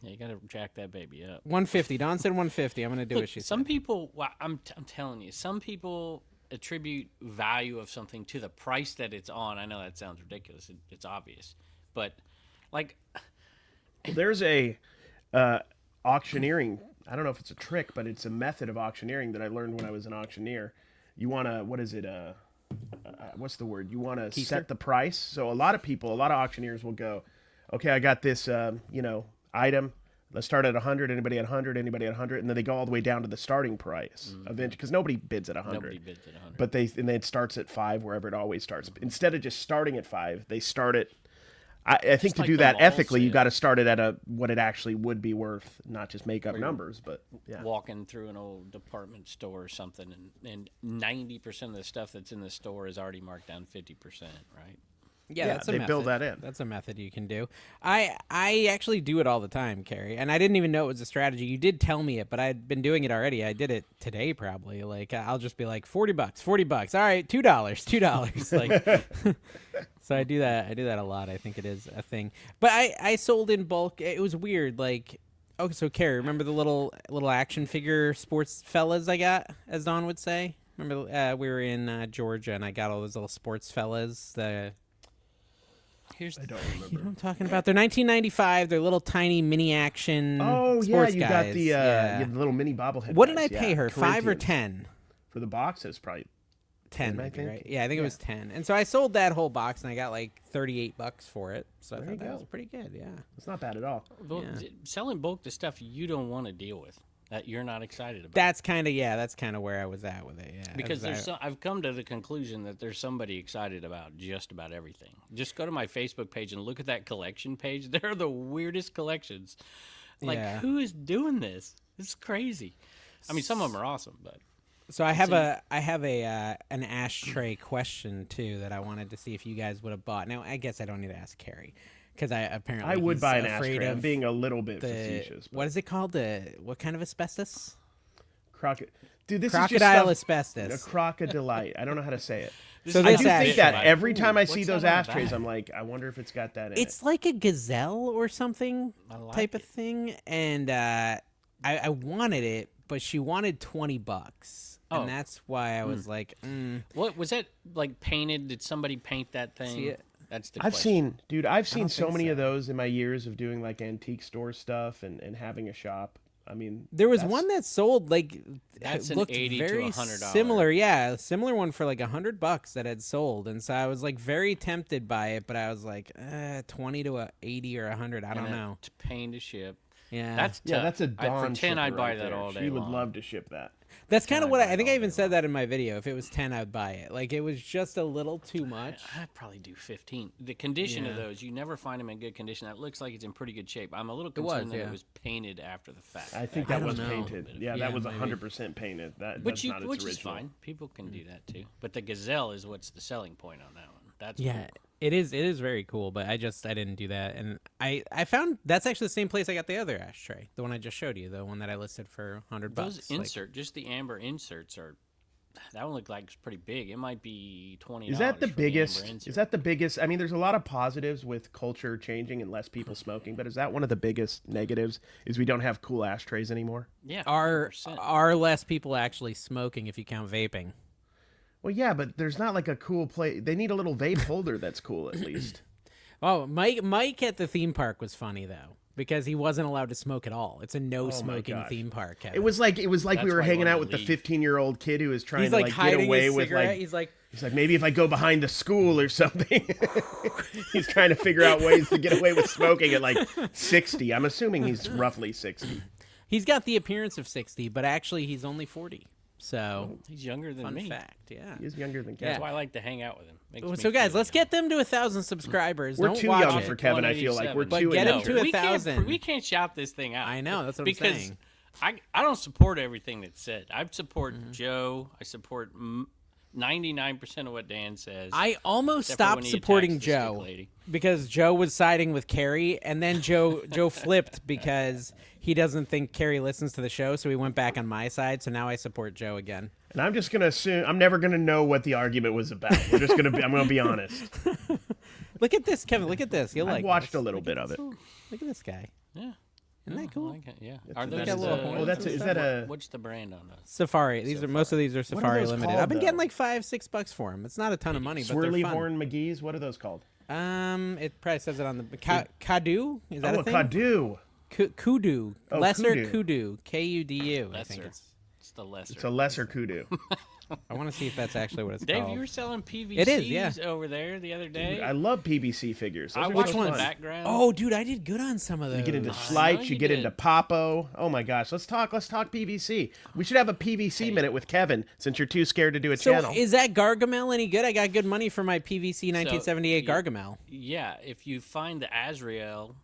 Yeah, you gotta jack that baby up. 150. Don said 150. I'm going to do Look, what she some said. people, well, I'm telling you, some people attribute value of something to the price that it's on. I know that sounds ridiculous. It's obvious, but like, There's a auctioneering. I don't know if it's a trick, but it's a method of auctioneering that I learned when I was an auctioneer. You want to, what is it? What's the word? You want to set the price. So a lot of auctioneers will go, okay, I got this, item. Let's start at 100. Anybody at 100? Anybody at 100? And then they go all the way down to the starting price eventually, because nobody bids at 100. nobody bids at 100. But then it starts at 5 wherever it always starts. Instead of just starting at 5, they start at. I think to like do the that mall ethically, you sale. got to start it at what it actually would be worth, not just make up numbers. But yeah, Walking through an old department store or something, and 90% of the stuff that's in the store is already marked down 50%, right? Yeah, Yeah, that's a they method. build that in. That's a method you can do. I actually do it all the time, Carrie, and I didn't even know it was a strategy. You did tell me it, but I'd been doing it already. I did it today, probably. Like I'll just be like $40, $40. All right, $2. Like, so I do that. I do that a lot. I think it is a thing. But I sold in bulk. It was weird. Like, okay, so Carrie, remember the little action figure sports fellas I got, as Don would say? Remember we were in Georgia, and I got all those little sports fellas. Here's I don't You know remember. what I'm talking about? They're 1995. They're little tiny mini action. Oh yeah, sports you guys. got the you have the little mini bobblehead. What did I guys, pay yeah. her? 5 or Corinthians. 10? For the box? It's probably 10, 10, I maybe, think. right? Yeah, I think it Yeah. was 10. And so I sold that whole box, and I got like $38 for it. So I There thought you that go. was pretty good. Yeah. it's not bad at all. well, Yeah. selling bulk the stuff you don't want to deal with, that you're not excited about. That's kind of where I was at with it. Yeah. Because Because I've come to the conclusion that there's somebody excited about just about everything. Just go to my Facebook page and look at that collection page. They're the weirdest collections. Like, Yeah. who is doing this? It's crazy. I mean, some of them are awesome, but So I have an ashtray question too that I wanted to see if you guys would have bought. Now I guess I don't need to ask Carrie because I would he's buy an afraid ashtray. I'm of being a little bit the facetious. what is it called? What kind of asbestos? Dude, this Crocodile is just stuff, asbestos. a crocodilite. I don't know how to say it. So I this do think ashtray. that every time I see What's those that all ashtrays, about? I'm like, I wonder if it's got that in It's it. like a gazelle or something I like type of it. thing, and I wanted it, but she wanted $20, Oh. and that's why I was like, what was that like painted? Did somebody paint that thing? See it? That's the I've question. seen so think many so. of those in my years of doing like antique store stuff and having a shop. I mean, There was that's- one that sold like That's it an looked $80 to very $100. similar. Yeah, a similar one for like $100 that had sold, and so I was like very tempted by it, but I was like 20 to 80 or 100. I don't And know. to paint a ship. Yeah, That's Yeah, tough. that's a Dawn For 10, shipper I'd buy right that there. all day She would long. love to ship that. that's kind of I'd what buy I it think. all I even day said that in my video. If it was 10, I'd buy it. Like it was just a little too much. I'd probably do 15. The condition of Yeah. those, you never find them in good condition. That looks like it's in pretty good shape. I'm a little was, concerned that yeah. it was painted after the fact. I think I that was don't know. painted. Yeah, Yeah, that was maybe. 100% painted. That's Which not its which original. is fine. People can do that too. But the gazelle is what's the selling point on that one. That's Yeah, cool. it is. It is very cool, but I didn't do that, and I found that's actually the same place I got the other ashtray, the one I just showed you, the one that I listed for $100. Those Like, just the amber inserts are. That one looked like it's pretty big. It might be $20. Is that the for biggest? amber insert. Is that the biggest? I mean, there's a lot of positives with culture changing and less people smoking, but is that one of the biggest negatives? Is we don't have cool ashtrays anymore? Yeah. are 100%. are less people actually smoking if you count vaping? Well, yeah, but there's not like a cool play. They need a little vape holder that's cool at least. Oh, Mike at the theme park was funny though because he wasn't allowed to smoke at all. It's a no smoking gosh. theme park. Kevin. It was like That's we were why I hanging wanted out to with the leave. 15-year-old kid who was trying he's to like get hiding away his with cigarette. He's like, maybe if I go behind the school or something. He's trying to figure out ways to get away with smoking at like 60. I'm assuming he's roughly 60. he's got the appearance of 60, but actually he's only 40. So He's younger than fun me. fact, yeah. He's younger than Yeah. That's Kevin. why I like to hang out with him. Makes me So guys, feel let's young. get them to 1,000 subscribers. We're Don't too watch young it. for Kevin. I feel like we're 187. But too get him immature. to We can't- 1,000. We can't shout this thing out. I know, that's what I'm because saying. I don't support everything that's said. I support Mm-hmm. Joe. I support 99% of what Dan says. I almost except for stopped when he supporting attacks the stick Joe lady. because Joe was siding with Carrie, and then Joe flipped because he doesn't think Carrie listens to the show, so he went back on my side. So now I support Joe again. And I'm just gonna assume I'm never gonna know what the argument was about. I'm gonna be honest. Look at this, Kevin. Look at this. You'll I've like watched this. a little bit of it. Look at this guy. Yeah. Isn't that I cool? like it, yeah. That's Are a- those that's a little the- horn. Oh, that's a- is that a- What's the brand on those? Safari. These are most of these are Safari those limited. called, I've been getting though? like $5-6 for them. It's not a ton of money, but Swirly they're fun. horn McGee's. What are those called? It probably says it on the Kadu. Is that Oh, a thing? Kadu. Kudu. Oh, Lesser kudu. Kudu. Kudu. I think Lesser. it's. It's the lesser. It's a lesser kudu. I want to see if that's actually what it's Dave, called. you were selling PVCs It is, yeah. over there the other day. I love PVC figures. Those I are watched so the fun. background. Oh, dude, I did good on some of those. You get into know Schleich, you you get did. into Papo. Oh my gosh, let's talk PVC. We should have a PVC minute with Kevin since you're too scared to do a So channel. is that Gargamel any good? I got good money for my PVC 1978 yeah. Gargamel. Yeah, if you find the Azrael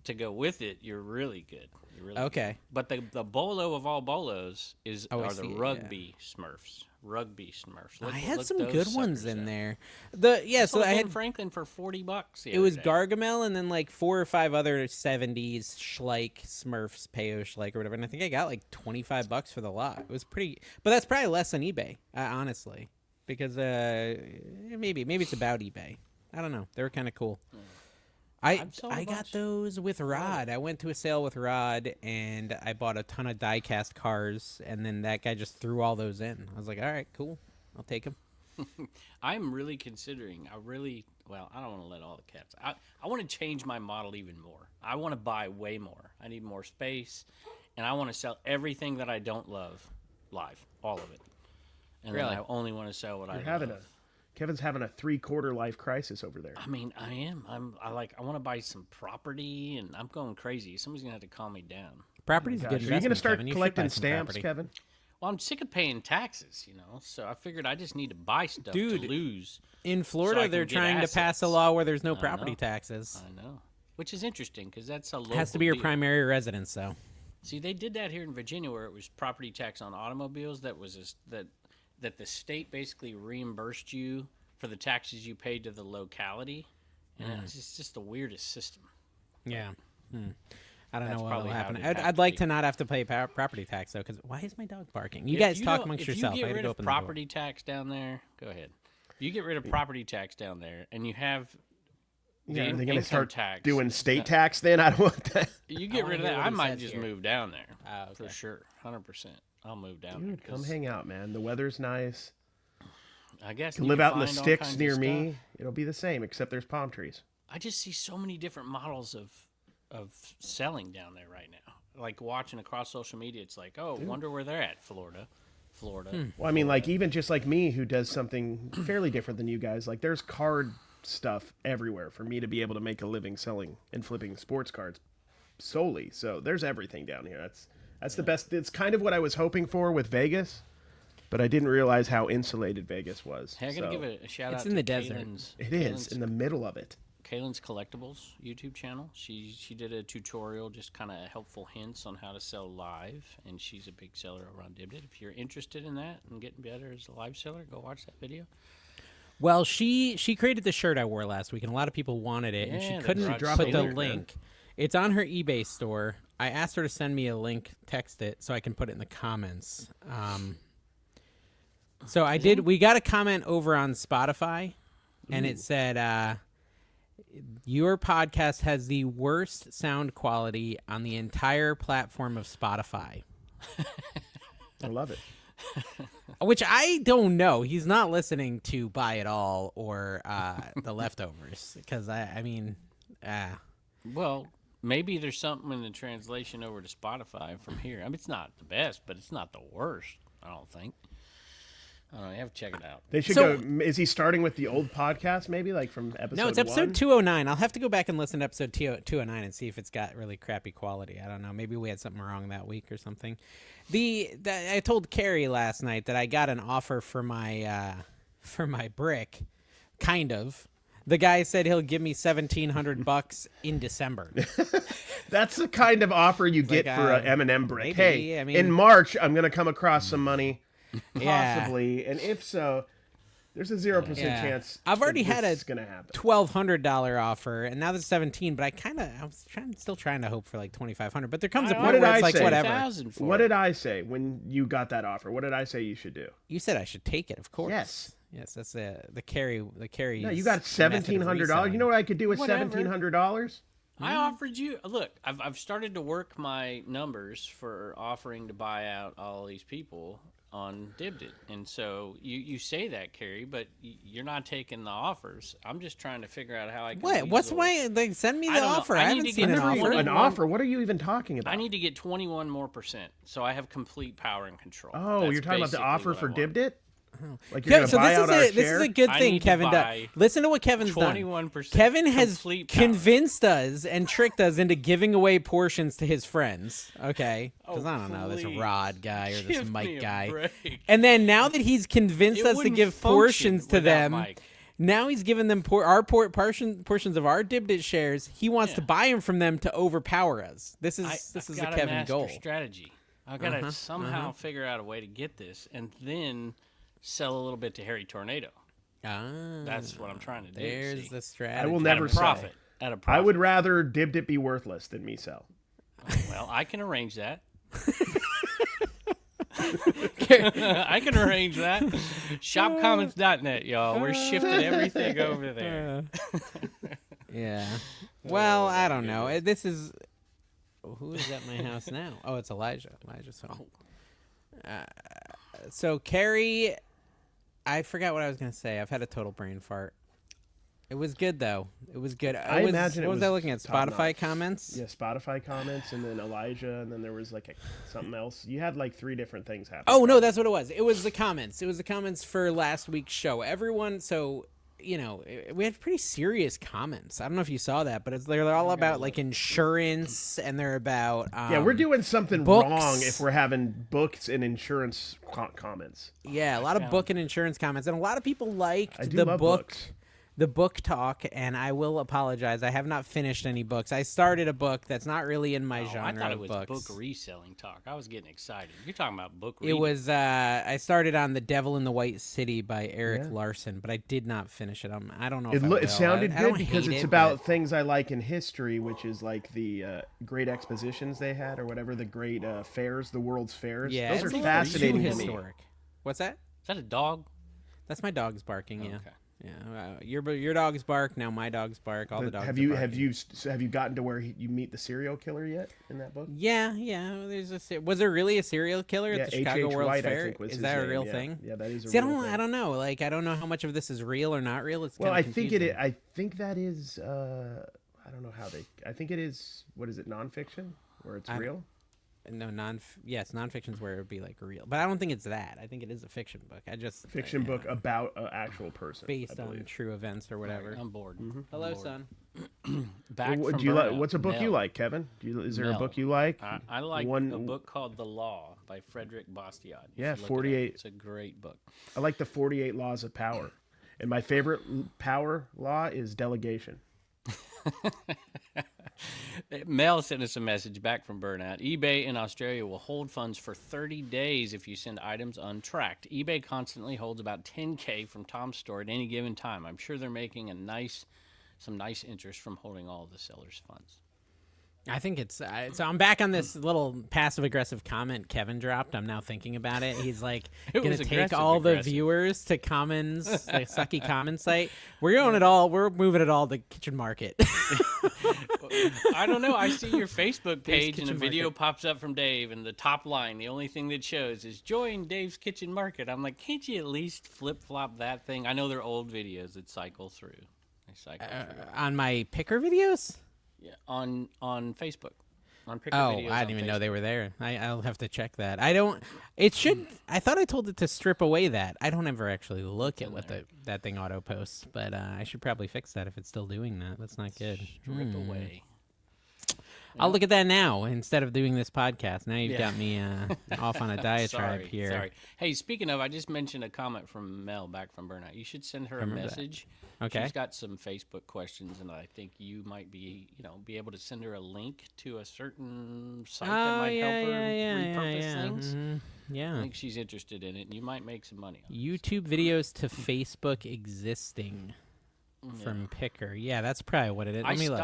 to go with it, you're really good. You're really Okay. good. But the bolo of all bolos Oh, I are the see it, rugby Smurfs. rugby Smurfs. I had look some those good ones suckers in up. there. So Sold I Ben had Franklin for $40. it was Gargamel and then like 4 or 5 other 70s Schleich Smurfs, Peo Schleich or whatever, and I think I got like $25 for the lot. It was pretty, but that's probably less than eBay, honestly, because maybe it's about eBay. I don't know. They were kind of cool. I've sold a I got bunch. those with Rod. I went to a sale with Rod and I bought a ton of die-cast cars, and then that guy just threw all those in. I was like, all right, cool. I'll take them. I'm really considering. Well, I don't want to let all the cats. I want to change my model even more. I want to buy way more. I need more space, and I want to sell everything that I don't love live, all of it. And Really? then I only want to sell what You're I having love. Kevin's having a 3/4 life crisis over there. I mean, I am. I want to buy some property, and I'm going crazy. Somebody's gonna have to calm me down. Property's a good Gosh, are you going to investment, start Kevin. You should collecting buy some stamps, property. Kevin? Well, I'm sick of paying taxes, so I figured I just need to buy stuff Dude, to lose. In So I Florida, can they're get trying to pass a assets. law where there's no I property know. taxes. I know, which is interesting because that's a local It has to be your deal. primary residence, though. See, they did that here in Virginia, where it was property tax on automobiles. That was that the state basically reimbursed you for the taxes you paid to the locality, and it's just the weirdest system. Yeah. I don't That's know what will probably how happen. it'd have I'd to like be. to not have to pay property tax, though, because why is my dog barking? You If guys talk don't- amongst if yourself. you I get gotta rid go of open the door. property tax down there, go ahead. If you get rid of property tax down there, and you have Yeah, the are they going income to start tax doing state tax then? I don't want that. You get wanna rid of hear that, what I he might says just here. move down there Oh, for okay. sure, 100%. I'll move down there. Dude, come 'cause hang out, man. The weather's nice. I guess You you live can out in the find all sticks kinds of near stuff. me. It'll be the same, except there's palm trees. I just see so many different models of selling down there right now. Like watching across social media, it's like, oh, wonder where they're at. Florida. Well, I mean, like even just like me, who does something fairly different than you guys. Like there's card stuff everywhere for me to be able to make a living selling and flipping sports cards solely. So there's everything down here. That's the best. It's kind of what I was hoping for with Vegas, but I didn't realize how insulated Vegas was. Hey, I gotta So, give a shout It's out in to the desert. it is in the middle of it. Kaylin's Collectibles YouTube channel. She did a tutorial, just kind of helpful hints on how to sell live, and she's a big seller over on Dibdit. If you're interested in that and getting better as a live seller, go watch that video. Well, she created the shirt I wore last week, and a lot of people wanted it, and she Yeah, the couldn't garage put the sale. link. It's on her eBay store. I asked her to send me a link, text it, so I can put it in the comments. So I did. We got a comment over on Spotify, and it said, "Your podcast has the worst sound quality on the entire platform of Spotify." I love it. Which I don't know. He's not listening to Buy It All or The Leftovers, because I mean, Well, maybe there's something in the translation over to Spotify from here. I mean, it's not the best, but it's not the worst. I don't think. I don't know. You have to check it out. They should So- go. Is he starting with the old podcast? Maybe like from episode. no, it's episode 1? 209. I'll have to go back and listen to episode 209 and see if it's got really crappy quality. I don't know. Maybe we had something wrong that week or something. I told Carrie last night that I got an offer for my brick, kind of. The guy said he'll give me $1,700 in December. That's the kind of offer you get like, for an M&M brick. maybe, Hey, I mean- in March, I'm going to come across some money, Yeah. possibly, and if so, there's a 0% Yeah. chance. I've already that had this a is going to happen. $1,200 offer, and now there's 17. But I was still trying to hope for like 2,500. But there comes a I point did where I it's like say? whatever. 2,000 for What it. did I say when you got that offer? What did I say you should do? You said I should take it, of course. Yes. Yes, that's the carry. The carry. No, you got $1,700. You know what I could do with Whatever. $1,700? I offered you. Look, I've started to work my numbers for offering to buy out all these people on Dibdit, and so you say that, Carrie, but you're not taking the offers. I'm just trying to figure out how I can. What? What's why? Like, send me I the don't know. offer. I I need haven't to seen get an never offer. even- An offer? What are you even talking about? I need to get 21 more %, so I have complete power and control. Oh, That's you're talking about the basically offer what I for want. Dibdit? Like Yeah, you're so going to buy out our this share? is a good I thing need to Kevin does. buy Listen to what Kevin's done. 21%. Kevin has complete power. convinced us and tricked us into giving away portions to his friends. Okay, because Oh, I don't know this please. Rod guy or this Give me Mike a guy. break. And then now that he's convinced It us to wouldn't give function portions to without them, Mike. now he's giving them portions of our Dibdit shares. He wants to buy them from them to overpower us. This is I've a got Kevin master goal. strategy. I've got to somehow figure out a way to get this, and then sell a little bit to Harry Tornado. Ah, That's what I'm trying to do. there's see? the strategy. I will At never a sell. profit. At a profit. I would rather Dibdit be worthless than me sell. Well, I can arrange that. I can arrange that. Shopcommons.net, y'all. We're shifting everything over there. Yeah. Well, I don't know. This is who is at my house now? Oh, it's Elijah. Elijah's home. So Carrie, I forgot what I was gonna say. I've had a total brain fart. It was good though. It was good. I imagine it What was I was looking at? top Spotify notch. comments. Yeah, Spotify comments, and then Elijah, and then there was like something else. You had like 3 different things happen. Oh no, that's what it was. It was the comments. It was the comments for last week's show. Everyone, so we had pretty serious comments. I don't know if you saw that, but they're all about like insurance, and they're about Yeah, we're doing something books. wrong if we're having books and insurance comments. yeah, a lot of book and insurance comments, and a lot of people liked I do the love book. books. The book talk, and I will apologize. I have not finished any books. I started a book that's not really in my Oh, genre I thought it was of books. book reselling talk. I was getting excited. You're talking about book It reading. was I started on The Devil in the White City by Eric Yeah. Larson, but I did not finish it. I don't know It, if I it will. sounded I good don't because hate it's it, about but- things I like in history, which is like the great expositions they had, or whatever, the great fairs, the world's fairs. yeah, Those it's are a little fascinating too to me. historic. What's that? Is that a dog? That's my dog's barking. Yeah, Okay. yeah. Your dogs bark now. My dogs bark. All the dogs. Have are you barking. have you gotten to where you meet the serial killer yet in that book? Yeah. Was there really a serial killer Yeah, at the Chicago H.H. World's White, I Fair? think, was Is his that a name, real yeah. thing? Yeah, that is a See, real thing. I don't know. Like, I don't know how much of this is real or not real. It's Well, kinda I think confusing. I think that is. I don't know how they. I think it is. What is it? Nonfiction, where it's real. No, yes, nonfiction's where it would be like real, but I don't think it's that. I think it is a fiction book. I just Fiction book about an actual person, based I on believe. true events or whatever. I'm bored. Hello, I'm bored. son. Back What from do you like? burnout. What's a book you Mel. like, Kevin? Is there a Mel. book you like? I like One- a book called The Law by Frederick Bastiat. You Yeah, should look it up. 48 It's a great book. I like the 48 Laws of Power, and my favorite power law is delegation. Mel sent us a message back from burnout. eBay in Australia will hold funds for 30 days if you send items untracked. eBay constantly holds about 10K from Tom's store at any given time. I'm sure they're making some nice interest from holding all of the sellers' funds. I think it's so. I'm back on this little passive aggressive comment Kevin dropped. I'm now thinking about it. He's like It gonna was take aggressive all the aggressive. viewers to Commons, the sucky Commons site. We're doing it all. We're moving it all to Kitchen Market. I don't know. I see your Facebook page and a Kitchen video Market. pops up from Dave, and the top line, the only thing that shows is join Dave's Kitchen Market. I'm like, can't you at least flip flop that thing? I know they're old videos that cycle through. They cycle through. on my picker videos. Yeah, on Facebook. On Picker Oh, videos I on didn't even know Facebook. they were there. I'll have to check that. I don't. It should. I thought I told it to strip away that. I don't ever actually look at what that thing auto posts, but I should probably fix that if it's still doing that. That's not good. Strip away. I'll look at that now instead of doing this podcast. Now you've Yeah. got me off on a diatribe here. Sorry. Hey, speaking of, I just mentioned a comment from Mel back from Burnout. You should send her a Remember that. message. Okay. She's got some Facebook questions, and I think you might be able to send her a link to a certain site that Oh might yeah, help her yeah, repurpose yeah, yeah. things. Mhm. I Yeah. think she's interested in it, and you might make some money on it. YouTube videos to Facebook existing from Picker. Yeah, that's probably what it is. Let me look.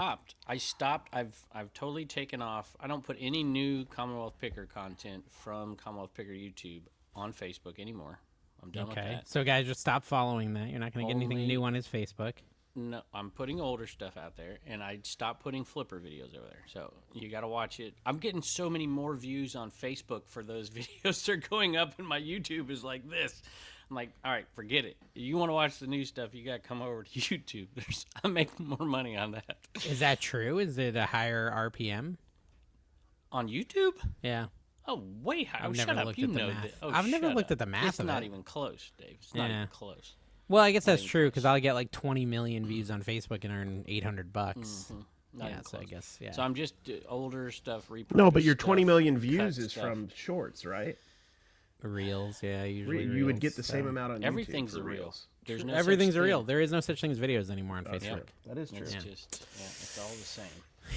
I stopped. I've totally taken off. I don't put any new Commonwealth Picker content from Commonwealth Picker YouTube on Facebook anymore. I'm done with Okay. that. So guys, just stop following that. You're not going to get anything Only- new on his Facebook. No, I'm putting older stuff out there, and I stopped putting Flipper videos over there. So you got to watch it. I'm getting so many more views on Facebook for those videos. They're going up, and my YouTube is like this. I'm like, all right, forget it. You want to watch the new stuff, you got to come over to YouTube. I make more money on that. Is that true? Is it a higher RPM? On YouTube? Yeah. Oh, way high. I've Oh, never shut up. looked You at the know math. that. Oh, I've never shut looked up. at the math It's of not it. even close, Dave. It's not Yeah. even close. Well, I guess that's even true because close. I'll get like 20 million views on Facebook and earn $800. Not Yeah, even so I close. guess yeah. So I'm just older stuff, repurposed No, but your 20 stuff, million cut views is stuff. from shorts, right? Reels, yeah, usually You would Reels, get the same so- amount on Everything's YouTube a for reel. Reels. There's no Everything's such a reel. thing. There is no such thing as videos anymore on That's Facebook. true. That is true. It's Yeah. just, it's all the same.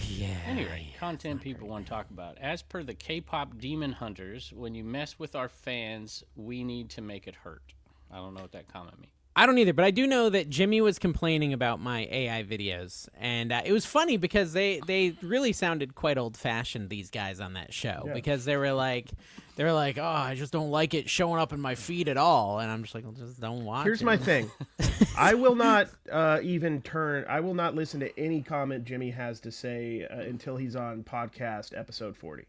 Yeah. Anyway, content people want to talk about. As per the K-pop demon hunters, when you mess with our fans, we need to make it hurt. I don't know what that comment means. I don't either, but I do know that Jimmy was complaining about my AI videos, and it was funny because they really sounded quite old-fashioned, these guys on that show, because they were like, oh, I just don't like it showing up in my feed at all, and I'm just like, well, just don't watch Here's it. my thing. I will not I will not listen to any comment Jimmy has to say until he's on podcast episode 40.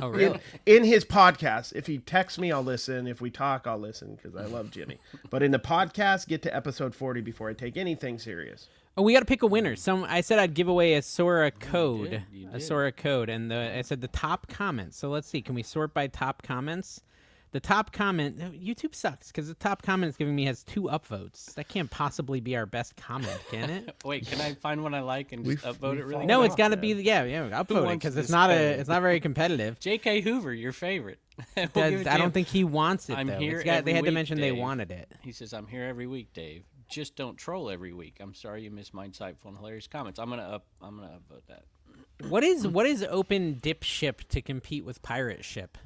Oh, really? In his podcast, if he texts me, I'll listen. If we talk, I'll listen because I love Jimmy. But in the podcast, get to episode 40 before I take anything serious. Oh, we got to pick a winner. I said I'd give away a Sora code, You a did. Sora code, and I said the top comments. So let's see, can we sort by top comments? The top comment, YouTube sucks because the top comment it's giving me has 2 upvotes. That can't possibly be our best comment, can it? Wait, can I find one I like and just upvote it really? No, quick? it's got to be upvote it wants because this it's not code? it's not very competitive. J.K. Hoover, your favorite. We'll give it to I don't him. think he wants it I'm though. here They had every to week, mention they Dave. wanted it. He says, I'm here every week, Dave. Just don't troll every week. I'm sorry you missed my insightful and hilarious comments. I'm gonna upvote that. What is open dip ship to compete with pirate ship?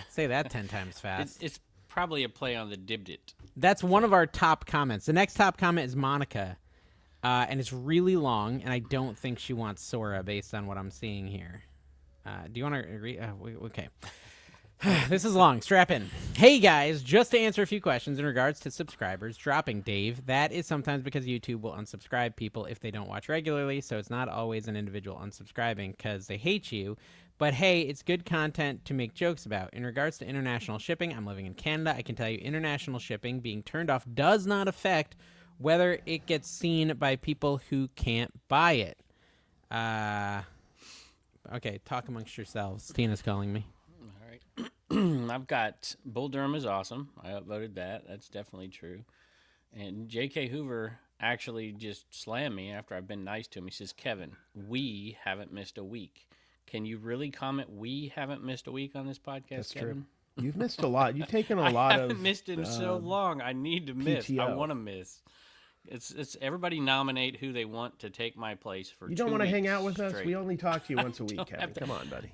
Say that 10 times fast. It's probably a play on the Dibdit. That's one of our top comments. The next top comment is Monica, and it's really long, and I don't think she wants Sora based on what I'm seeing here. Do you want to read? Okay. This is long. Strap in. Hey, guys, just to answer a few questions in regards to subscribers dropping, Dave, that is sometimes because YouTube will unsubscribe people if they don't watch regularly, so it's not always an individual unsubscribing because they hate you. But hey, it's good content to make jokes about. In regards to international shipping, I'm living in Canada. I can tell you international shipping being turned off does not affect whether it gets seen by people who can't buy it. Okay, talk amongst yourselves. Tina's calling me. All right. I've got Bull Durham is awesome. I upvoted that. That's definitely true. And J.K. Hoover actually just slammed me after I've been nice to him. He says, Kevin, we haven't missed a week. Can you really comment we haven't missed a week on this podcast, That's Kevin? true. You've missed a lot. You've taken a I lot haven't of missed in so long. I need to miss. I PTO. want to miss. It's everybody nominate who they want to take my place for. You don't want to hang out with us? straight. We only talk to you once a week, don't Kevin. have to- Come on, buddy.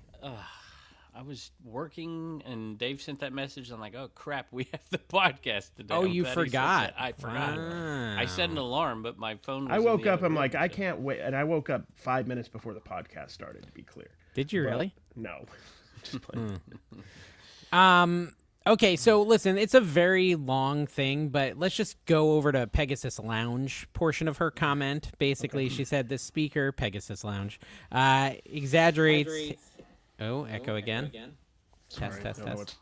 I was working and Dave sent that message. I'm like, oh crap, we have the podcast today. Oh, I'm you glad he said forgot. that. I forgot. I set an alarm, but my phone was I in woke the up, other I'm room, like, I so- can't wait. And I woke up 5 minutes before the podcast started, to be clear. Did you But really? No. Just playing. Okay, so listen, it's a very long thing, but let's just go over to Pegasus Lounge portion of her comment. Basically, she said the speaker, Pegasus Lounge, exaggerates. Oh, echo again. Test, test, don't know test.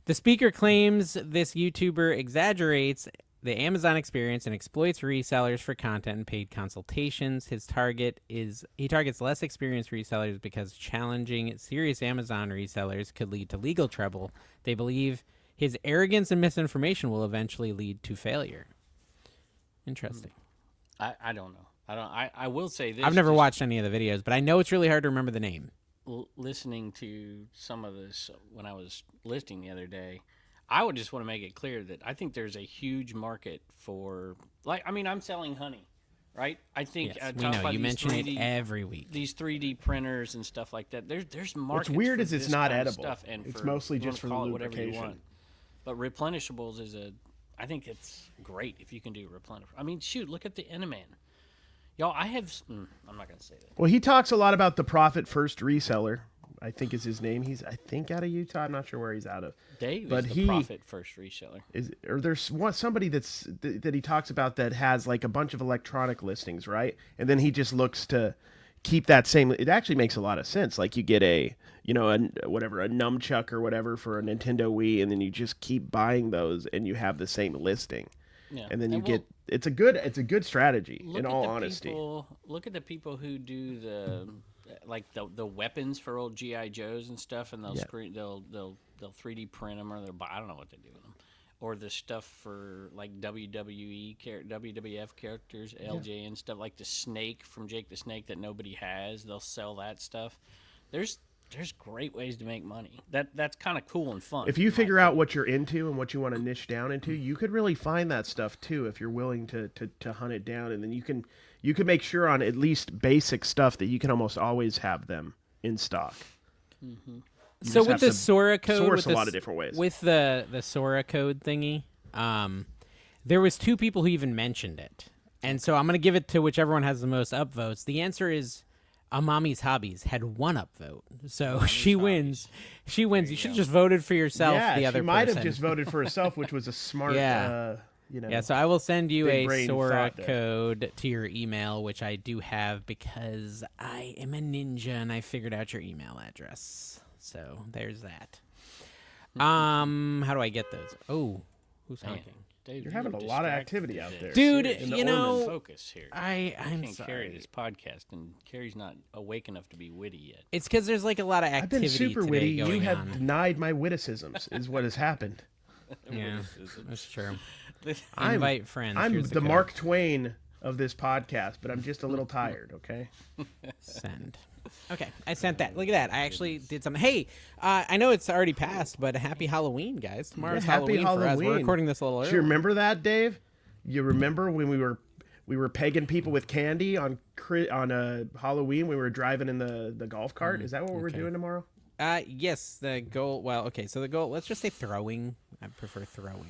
The speaker claims this YouTuber exaggerates the Amazon experience and exploits resellers for content and paid consultations. He targets less experienced resellers because challenging serious Amazon resellers could lead to legal trouble. They believe his arrogance and misinformation will eventually lead to failure. Interesting. I don't know. I will say this. I've never just watched any of the videos, but I know it's really hard to remember the name. listening to some of this when I was listening the other day. I would just want to make it clear that I think there's a huge market for, I'm selling honey, right? I think Yes, we talk know. about You these mention it 3D every week. These 3D printers and stuff like that. There's markets. What's weird for is it's this not kind of edible. Stuff, and It's for, mostly you just wanna for call the it whatever you lubrication. want. But replenishables I think it's great if you can do replenish. I mean, shoot, look at the Eneman. Y'all, I'm not gonna say that. Well, he talks a lot about the Profit First reseller. I think is his name. He's, I think, out of Utah. I'm not sure where he's out of. Dave But is the he- profit first reseller. Or there's somebody that he talks about that has like a bunch of electronic listings, right? And then he just looks to keep that same. It actually makes a lot of sense. Like you get a nunchuck or whatever for a Nintendo Wii, and then you just keep buying those, and you have the same listing, Yeah. and then you we'll- get. It's a good strategy. Look In at all the honesty, look at the people who do the weapons for old GI Joes and stuff, and they'll Yeah. they'll 3D print them, or I don't know what they do with them, or the stuff for like WWF characters, LJ and stuff like the Snake from Jake the Snake that nobody has. They'll sell that stuff. There's great ways to make money. That's kind of cool and fun. if you figure out what you're into and what you want to niche down into, you could really find that stuff too if you're willing to hunt it down, and then you can make sure on at least basic stuff that you can almost always have them in stock. Mm-hmm. So just with have the to Sora code, source with a lot of different ways. With the Sora code thingy, There was 2 people who even mentioned it. And so I'm going to give it to whichever one has the most upvotes. The answer is Mommy's Hobbies had 1 upvote. So she wins. She wins. You should have just voted for yourself, Yeah, the other she might person. have just voted for herself, which was a smart, Yeah. you know. Yeah, so I will send you big a brain Sora thought there. code to your email, which I do have because I am a ninja and I figured out your email address. So there's that. How do I get those? Oh, who's Man, talking? Dave, You're having a lot of activity out there. Dude, In the you know, Ormond. Focus here. I'm can't sorry. carry this podcast, and Carrie's not awake enough to be witty yet. It's because there's like a lot of I've been activity super today witty. You going have on. denied my witticisms, is what has happened. Yeah, that's true. I'm- Invite friends. I'm Here's the code. Mark Twain of this podcast, but I'm just a little tired, okay? Send. Okay, I sent that. Look at that. I actually did something. Hey, I know it's already passed, but happy Halloween, guys. Tomorrow's Yeah, happy Halloween for us. We're Halloween. recording this a little Do early. you remember that, Dave? You remember when we were pegging people with candy on Halloween? We were driving in the golf cart. Is that what we're doing tomorrow? Yes, the goal. Well, okay, so the goal. Let's just say throwing. I prefer throwing.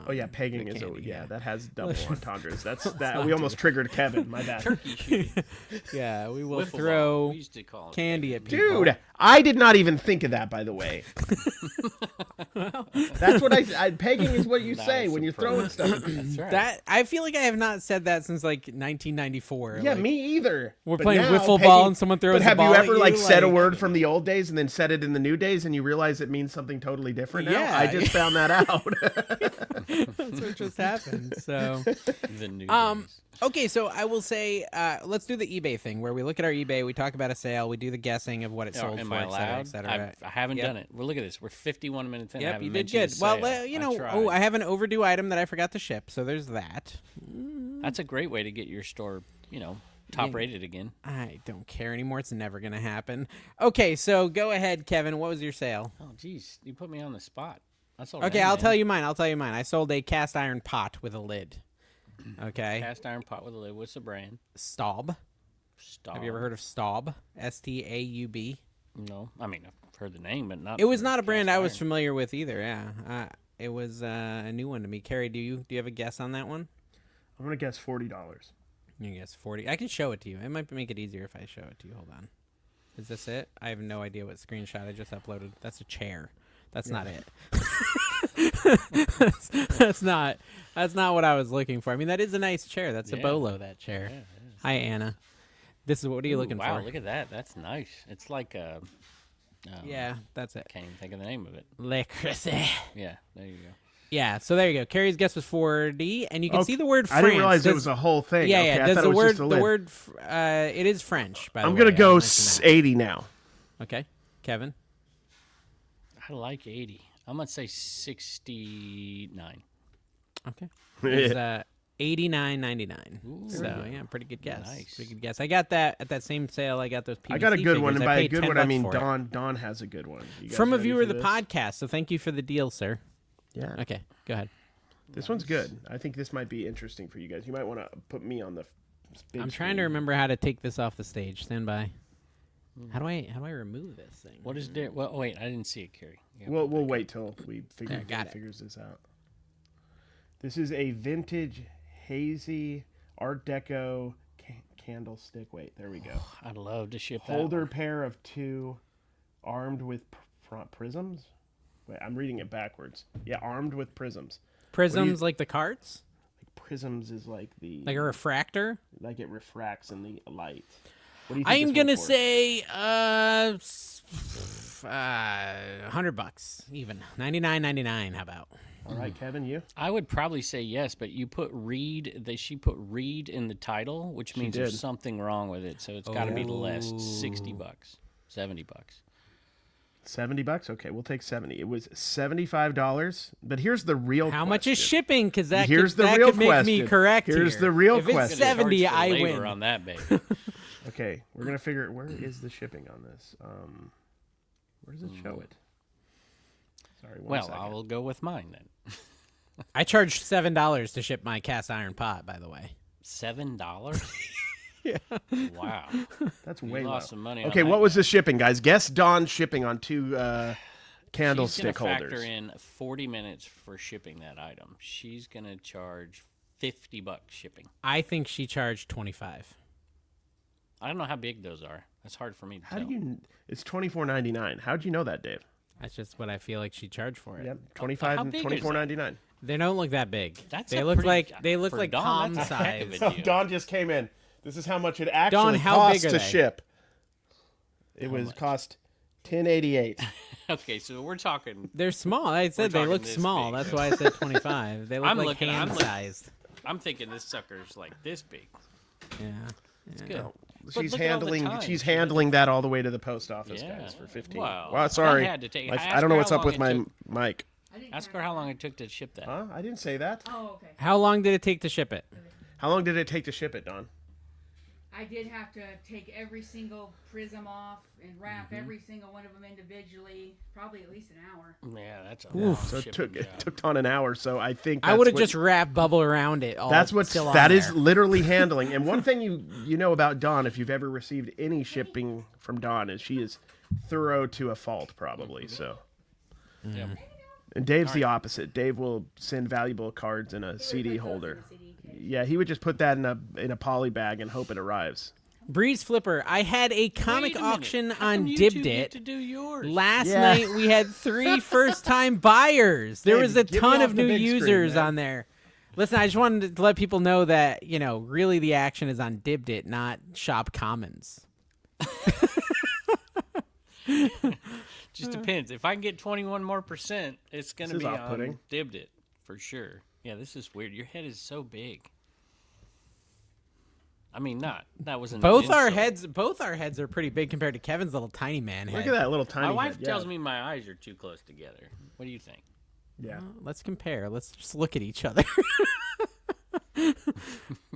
Oh yeah, pegging the is candy, yeah, yeah. that has double entendres. That's that. We almost triggered Kevin. My bad. Turkey shooting. Yeah, we will Wiffle ball. throw We used to call it candy at people. Dude, I did not even think of that. By the way, that's what I pegging is what you say Nice when you're throwing approach. stuff. That's right. That I feel like I have not said that since like 1994. Yeah, like, me either. We're But playing now, wiffle ball and someone throws But the have ball you at ever you, like said a like- word from the old days and then said it in the new days and you realize it means something totally different now? Yeah. I just found that out. That's what just happened. So. The new days. Okay, so I will say, let's do the eBay thing where we look at our eBay, we talk about a sale, we do the guessing of what it sold Am for, I et cetera, et allowed? cetera. I haven't Yep. done it. Well, look at this. We're 51 minutes in. I Yep, haven't you did mentioned good. the Well, sale. you know, tried. I have an overdue item that I forgot to ship, so there's that. That's a great way to get your store, top rated again. I don't care anymore. It's never going to happen. Okay, so go ahead, Kevin. What was your sale? Oh, geez, you put me on the spot. That's all right. Okay, I'll man. tell you mine. I sold a cast iron pot with a lid. Okay. Cast iron pot with a lid. What's the brand? Staub. Staub. Have you ever heard of Staub? Staub. No, I mean I've heard the name, but not. It was for not a brand cast I was iron. familiar with either. Yeah, it was a new one to me. Carrie, do you have a guess on that one? I'm gonna guess $40. You guess 40. I can show it to you. It might make it easier if I show it to you. Hold on. Is this it? I have no idea what screenshot I just uploaded. That's a chair. That's not it. that's not what I was looking for. I mean, that is a nice chair. That's a Yeah. bolo. That chair. Yeah, it is. Hi, Anna. This is what are you Ooh, looking wow, for? look at that. That's nice. It's like a. Yeah, that's it. Can't even think of the name of it. Le Creuset. Yeah, there you go. Yeah, so there you go. Carrie's guess was 40, and you can Okay. see the word I France. didn't realize it Does- was a whole thing. Yeah, okay, yeah. I Does thought the it was word just a lid. it is French, by the I'm way. gonna I go mentioned 80 now. that. Okay, Kevin. I like 80. I'm gonna say 69. Okay. It's 89.99. Ooh. So yeah, pretty good guess. Nice. Pretty good guess. I got that at that same sale. I got those. PVC I got a good one, figures. and I by a paid good 10 one I bucks mean for it. Don has a good one. You guys From a ready viewer for of the this? podcast. So thank you for the deal, sir. Yeah, Okay, go ahead. this one's good. I think this might be interesting for you guys. You might want to put me on the. Big I'm trying to screen. remember how to take this off the stage. Stand by. How do I remove this thing? What is there? Well, wait, I didn't see it, Carrie. Yeah, We'll wait till we There, got it. figures this out. This is a vintage hazy Art Deco candlestick. Wait, there we go. I'd love to ship that. Holder one. pair of 2, armed with prisms. Wait, I'm reading it backwards. Yeah, armed with prisms. Prisms like the carts, Like prisms is like the like a refractor. like it refracts in the light. What do you think I'm this gonna went for? say $100 even 99.99. How about? All right, Kevin, you. I would probably say yes, but you put Reed. She put Reed in the title, which means did. there's something wrong with it. So it's got to be less. Oh. $60, $70. $70. Okay, we'll take 70. It was $75. But here's the real. How much is question. shipping? Because that Here's could, the that real could make me question. correct. Here's here. the real if it's question. 70, Charge for I labor win. on that, baby. Okay, we're gonna figure where is the shipping on this. Where does it show it? Sorry, one Well, second. I will go with mine then. I charged $7 to ship my cast iron pot. By the way. $7. Yeah. Wow. That's You way low. lost some money. on Okay, that what was guy. the shipping, guys? Guess Dawn's shipping on 2 candlestick She's gonna holders. factor in 40 minutes for shipping that item. She's gonna charge $50 shipping. I think she charged 25. I don't know how big those are. That's hard for me to How tell. do you? It's $24.99. How'd you know that, Dave? That's just what I feel like she charged for it. Yep, 25 how and big is that? $24.99. They don't look that big. That's they a look pretty- like for like Dawn, palm that's a heck of size. a Oh, deal. Don just came in. This is how much it actually Dawn, how costs big are to they? ship. It was cost $10.88. Okay, so we're talking. They're small. I said they talking look this small. big. That's why I said 25. They look I'm like looking- I'm hand looking- sized. I'm thinking this sucker's like this big. Yeah. It's good. She's look at all the handling. time She's she has. handling that all the way to the post office, Yeah. guys, for 15. Wow. Well, sorry. I had to take- My- ask I don't know her what's how up with my long it mic. Ask her how long it took to ship that. Huh? I didn't say that. Oh, okay. How long did it take to ship it? How long did it take to ship it, Don? I did have to take every single prism off and wrap every single one of them individually. Probably at least an hour. Yeah, that's a long So it shipping took job. it took Don an hour. So I think I that's would have what- just wrapped bubble around it. All That's what's still on that is there. literally handling. And one thing you know about Dawn, if you've ever received any shipping from Dawn, is she is thorough to a fault, probably. So, Yep. and Dave's the opposite. Dave will send valuable cards in a CD holder. Yeah, he would just put that in a poly bag and hope it arrives. Breeze Flipper. I had a comic Wait a minute. auction How on come you two Dibbed get It. to do yours? Last Yeah. night we had 3 first-time buyers. There Dave, was a get me ton off of the new big screen, users man. on there. Listen, I just wanted to let people know that, really the action is on Dibbed It, not Shop Commons. Just depends. If I can get 21 more %, it's gonna This is be off-putting. on Dibbed It for sure. Yeah, this is weird. Your head is so big. I mean, that was an Both our insult. heads are pretty big compared to Kevin's little tiny man head. Look at that little tiny. My wife head, tells yeah. me my eyes are too close together. What do you think? Yeah. Let's compare. Let's just look at each other.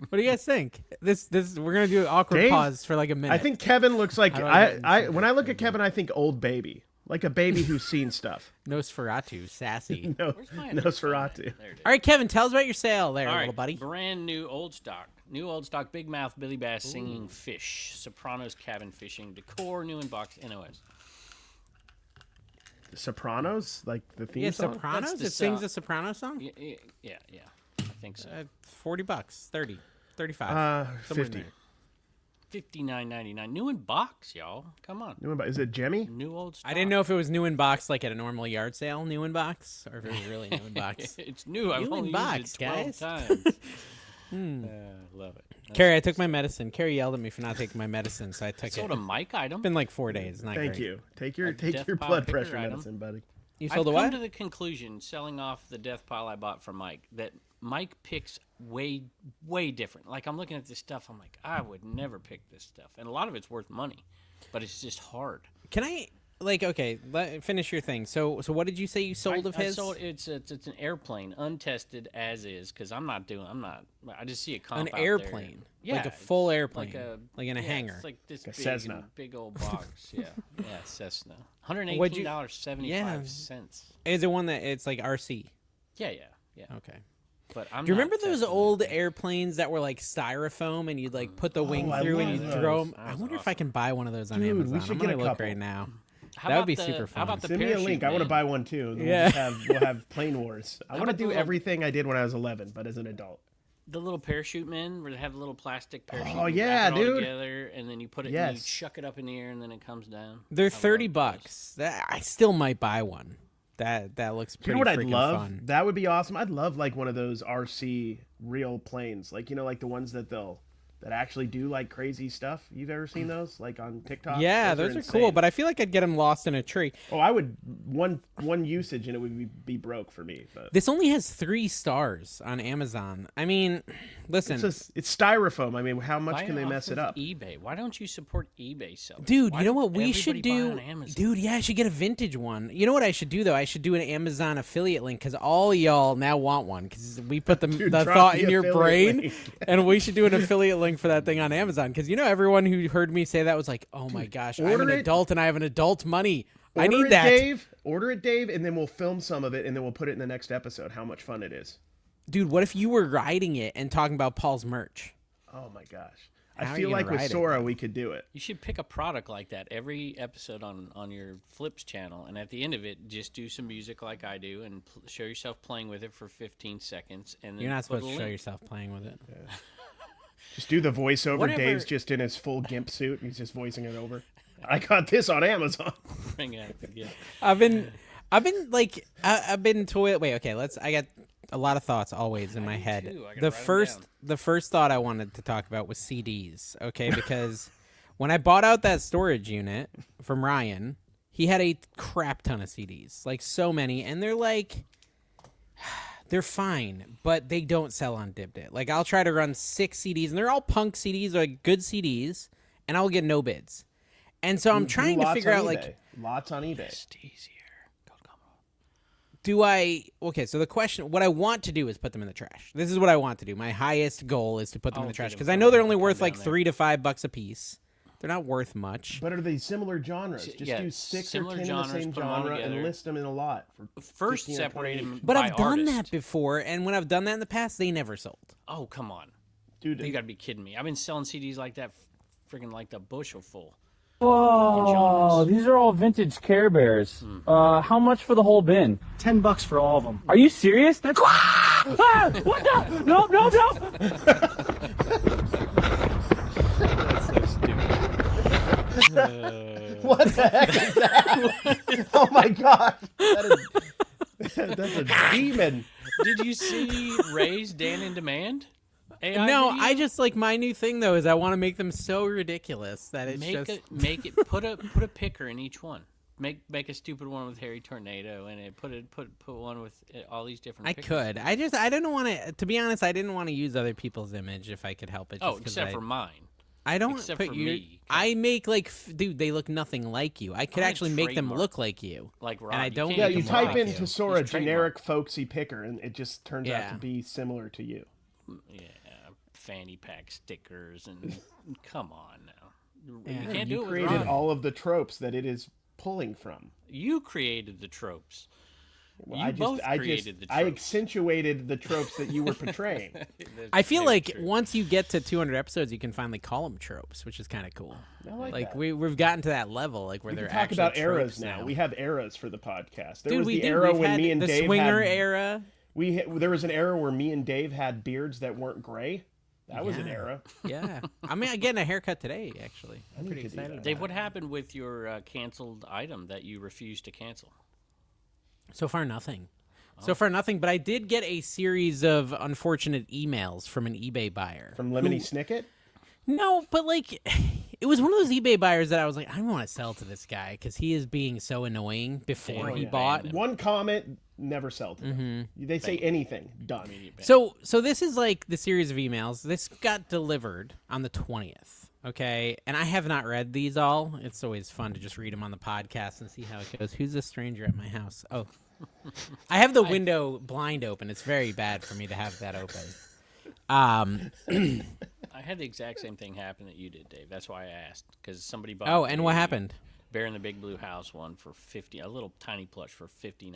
What do you guys think? This we're gonna do an awkward Dave, pause for like a minute. I think Kevin looks like How do I get I when I look at Kevin, I think old baby, like a baby who's seen stuff. Nosferatu, sassy. No, Where's my other Nosferatu. phone? There it is. All right, Kevin, tell us about your sale there, All right, little buddy. brand new old stock. New old stock, big mouth, Billy Bass singing fish. Sopranos cabin fishing decor, new in box, NOS. Sopranos, like the theme Yeah, song. Sopranos. That's the It sings song. a Soprano song. Yeah. I think so. $40, 30, 35. somewhere in 50. there. $59.99. New in box, y'all. Come on. Is it Jemmy? New old stock. I didn't know if it was new in box, like at a normal yard sale, new in box, or if it was really new in box. It's new. I've New in only box, used it 12 guys. times. Love it. Carrie, I took my medicine. Carrie yelled at me for not taking my medicine, so I took Sold it. a mic item. It's been like 4 days. Not Thank great. you. Take your Death Pile blood picker pressure item. medicine, buddy. You I've sold a come what? to the conclusion, selling off the death pile I bought from Mike, that Mike picks way different. Like, I'm looking at this stuff, I'm like, I would never pick this stuff. And a lot of it's worth money, but it's just hard. Can I okay? Finish your thing. So what did you say you sold of I his? sold, it's an airplane, untested as is, because I just see a comp An out there. airplane, Yeah, like a full it's airplane, like in a yeah, hangar. It's like this big, Cessna. big old box. Yeah, Cessna. What'd you- $118.75. Is it one that it's like RC? Yeah. Okay. But I'm Do you not remember those testing old that thing. airplanes that were like styrofoam and you'd like put the wing I through and love you'd those. throw them? That I was wonder if I can buy one of those on Dude, we Amazon. should I'm get a gonna look couple. right now. How That would about be the- super fun. How about the Send me a parachute link. I want to man? buy one too. Then Yeah. we'll have plane wars. I want to about the do little- everything I did when I was 11, but as an adult. The little parachute men where they have the little plastic parachute. Oh, you yeah, wrap it all dude. together, and then you put it and you Yes. chuck it up in the air and then it comes down. They're I love $30. I still might buy one. That looks Do you pretty know what I'd freaking love? fun. That would be awesome. I'd love like one of those RC real planes, like like the ones that actually do like crazy stuff. You've ever seen those, like on TikTok? Yeah, those are cool, insane. but I feel like I'd get them lost in a tree. Oh, I would one usage and it would be broke for me. But This only has 3 stars on Amazon. I mean, listen, it's styrofoam. I mean, how much Buy can they off mess it of up? eBay. Why don't you support eBay sellers? dude, Why you know does what we should everybody buy do? on Amazon? Dude, yeah, I should get a vintage one. You know what I should do though? I should do an Amazon affiliate link because all y'all now want one because we put the drop thought the in your affiliate brain, link. and we should do an affiliate link for that thing on Amazon because everyone who heard me say that was like, oh my gosh, I'm order an it. adult and I have an adult money. I Order need it, that. Dave. Order it, Dave, and then we'll film some of it, and then we'll put it in the next episode. How much fun it is! Dude, what if you were riding it and talking about Paul's merch? Oh my gosh, I How are feel you like gonna with ride it, Sora though? we could do it. You should pick a product like that every episode on your Flips channel, and at the end of it, just do some music like I do, and show yourself playing with it for 15 seconds, and then You're not put supposed a to show link. yourself playing with it. Just do the voiceover. Whatever. Dave's just in his full gimp suit and he's just voicing it over. I got this on Amazon. Bring it again. I've been toy. Wait, okay. I got a lot of thoughts always in my head. too. I gotta The write 'em first, down. the first thought I wanted to talk about was CDs. Okay, because when I bought out that storage unit from Ryan, he had a crap ton of CDs, like so many, and they're like, they're fine, but they don't sell on Dibdit. Like I'll try to run 6 CDs, and they're all punk CDs, like good CDs, and I'll get no bids. And so I'm trying to Lots figure on out eBay. like. Lots on eBay. Just easier. Come on. Okay, so the question, what I want to do is put them in the trash. This is what I want to do. My highest goal is to put them in I'll the trash get 'em because I from know they're you. only I'll worth come like down there. $3 to $5 a piece. They're not worth much. But are they similar genres? Just Yeah, do 6 or similar 10 in the genres, same put 'em all genre and together. list them in a lot. For First, 15 or separate 20 them each. But by I've done artist. that before, and when I've done that in the past, they never sold. Oh, come on. Dude, You got to be kidding me. I've been selling CDs like that, freaking like the bushel full. Oh, these are all vintage Care Bears. How much for the whole bin? $10 for all of them. Are you serious? That's ah! What the? No, no, no! what the heck is that? Oh my god. That's a demon. Did you see Ray's Dan in Demand? AI No, video? I just like my new thing though is I want to make them so ridiculous that it's make it put a picker in each one. Make a stupid one with Harry Tornado in it. Put one with all these different. I pickers. could. I didn't want to. To be honest, I didn't want to use other people's image if I could help it. Oh, just 'cause except for mine. I don't except put for your. me. I make like, dude, they look nothing like you. I could I'm a actually make them trademark. look like you. Like Rob, and I you don't. can't Yeah, make you them type look like into you. Sora He's generic folksy picker and it just turns out Yeah. to be similar to you. Yeah, fanny pack stickers and come on now. Yeah. You can't You do it with created Ron. all of the tropes that it is pulling from. You created the tropes. Well, You both created the I tropes. accentuated the tropes that you were portraying. I feel Very like true. once you get to 200 episodes, you can finally call them tropes, which is kind of cool. I like that. we've gotten to that level, like where We they're can talk actually about eras tropes now. We have eras for the podcast. There Dude, was we the do. era We've when had me and the Dave swinger had era. there was an era where me and Dave had beards that weren't gray. That was an Yeah. era. Yeah, I'm getting a haircut today. Actually, I'm need pretty to do excited. that. Dave, what happened with your canceled item that you refused to cancel? So far, nothing. Oh. So far, nothing. But I did get a series of unfortunate emails from an eBay buyer. From Lemony Snicket? No, but like, it was one of those eBay buyers that I was like, I don't want to sell to this guy because he is being so annoying before Oh, he yeah. bought. One comment, never sell to them. They say anything, done. So this is like the series of emails. This got delivered on the 20th. Okay, and I have not read these all. It's always fun to just read them on the podcast and see how it goes. Who's this stranger at my house? Oh, I have the window blind open. It's very bad for me to have that open. I had the exact same thing happen that you did, Dave. That's why I asked, because somebody bought. Oh, and what a happened? Bear in the Big Blue House one for $50, a little tiny plush for $59,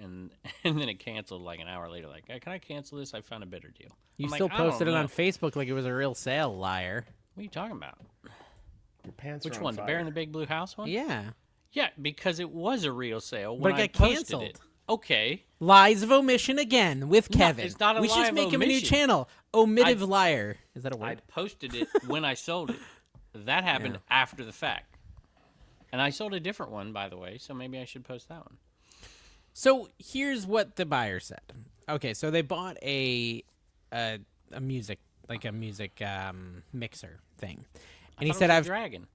and then it canceled like an hour later. Like, hey, can I cancel this? I found a better deal. You I'm like, still I don't posted it on know. Facebook like it was a real sale, liar. What are you talking about? Your pants Which are on one? The fire. Bear in the Big Blue House one? Yeah. Yeah, because it was a real sale But when it I got posted canceled. it. Okay. Lies of omission again with Kevin. it's not a we should lie just of make him a new omission. channel. Omitive I- liar. Is that a I word? posted it when I sold it. That happened after the fact. And I sold a different one, by the way, so maybe I should post that one. So here's what the buyer said. Okay, so they bought a music mixer thing, and he Thought it said, was a "I've." dragon.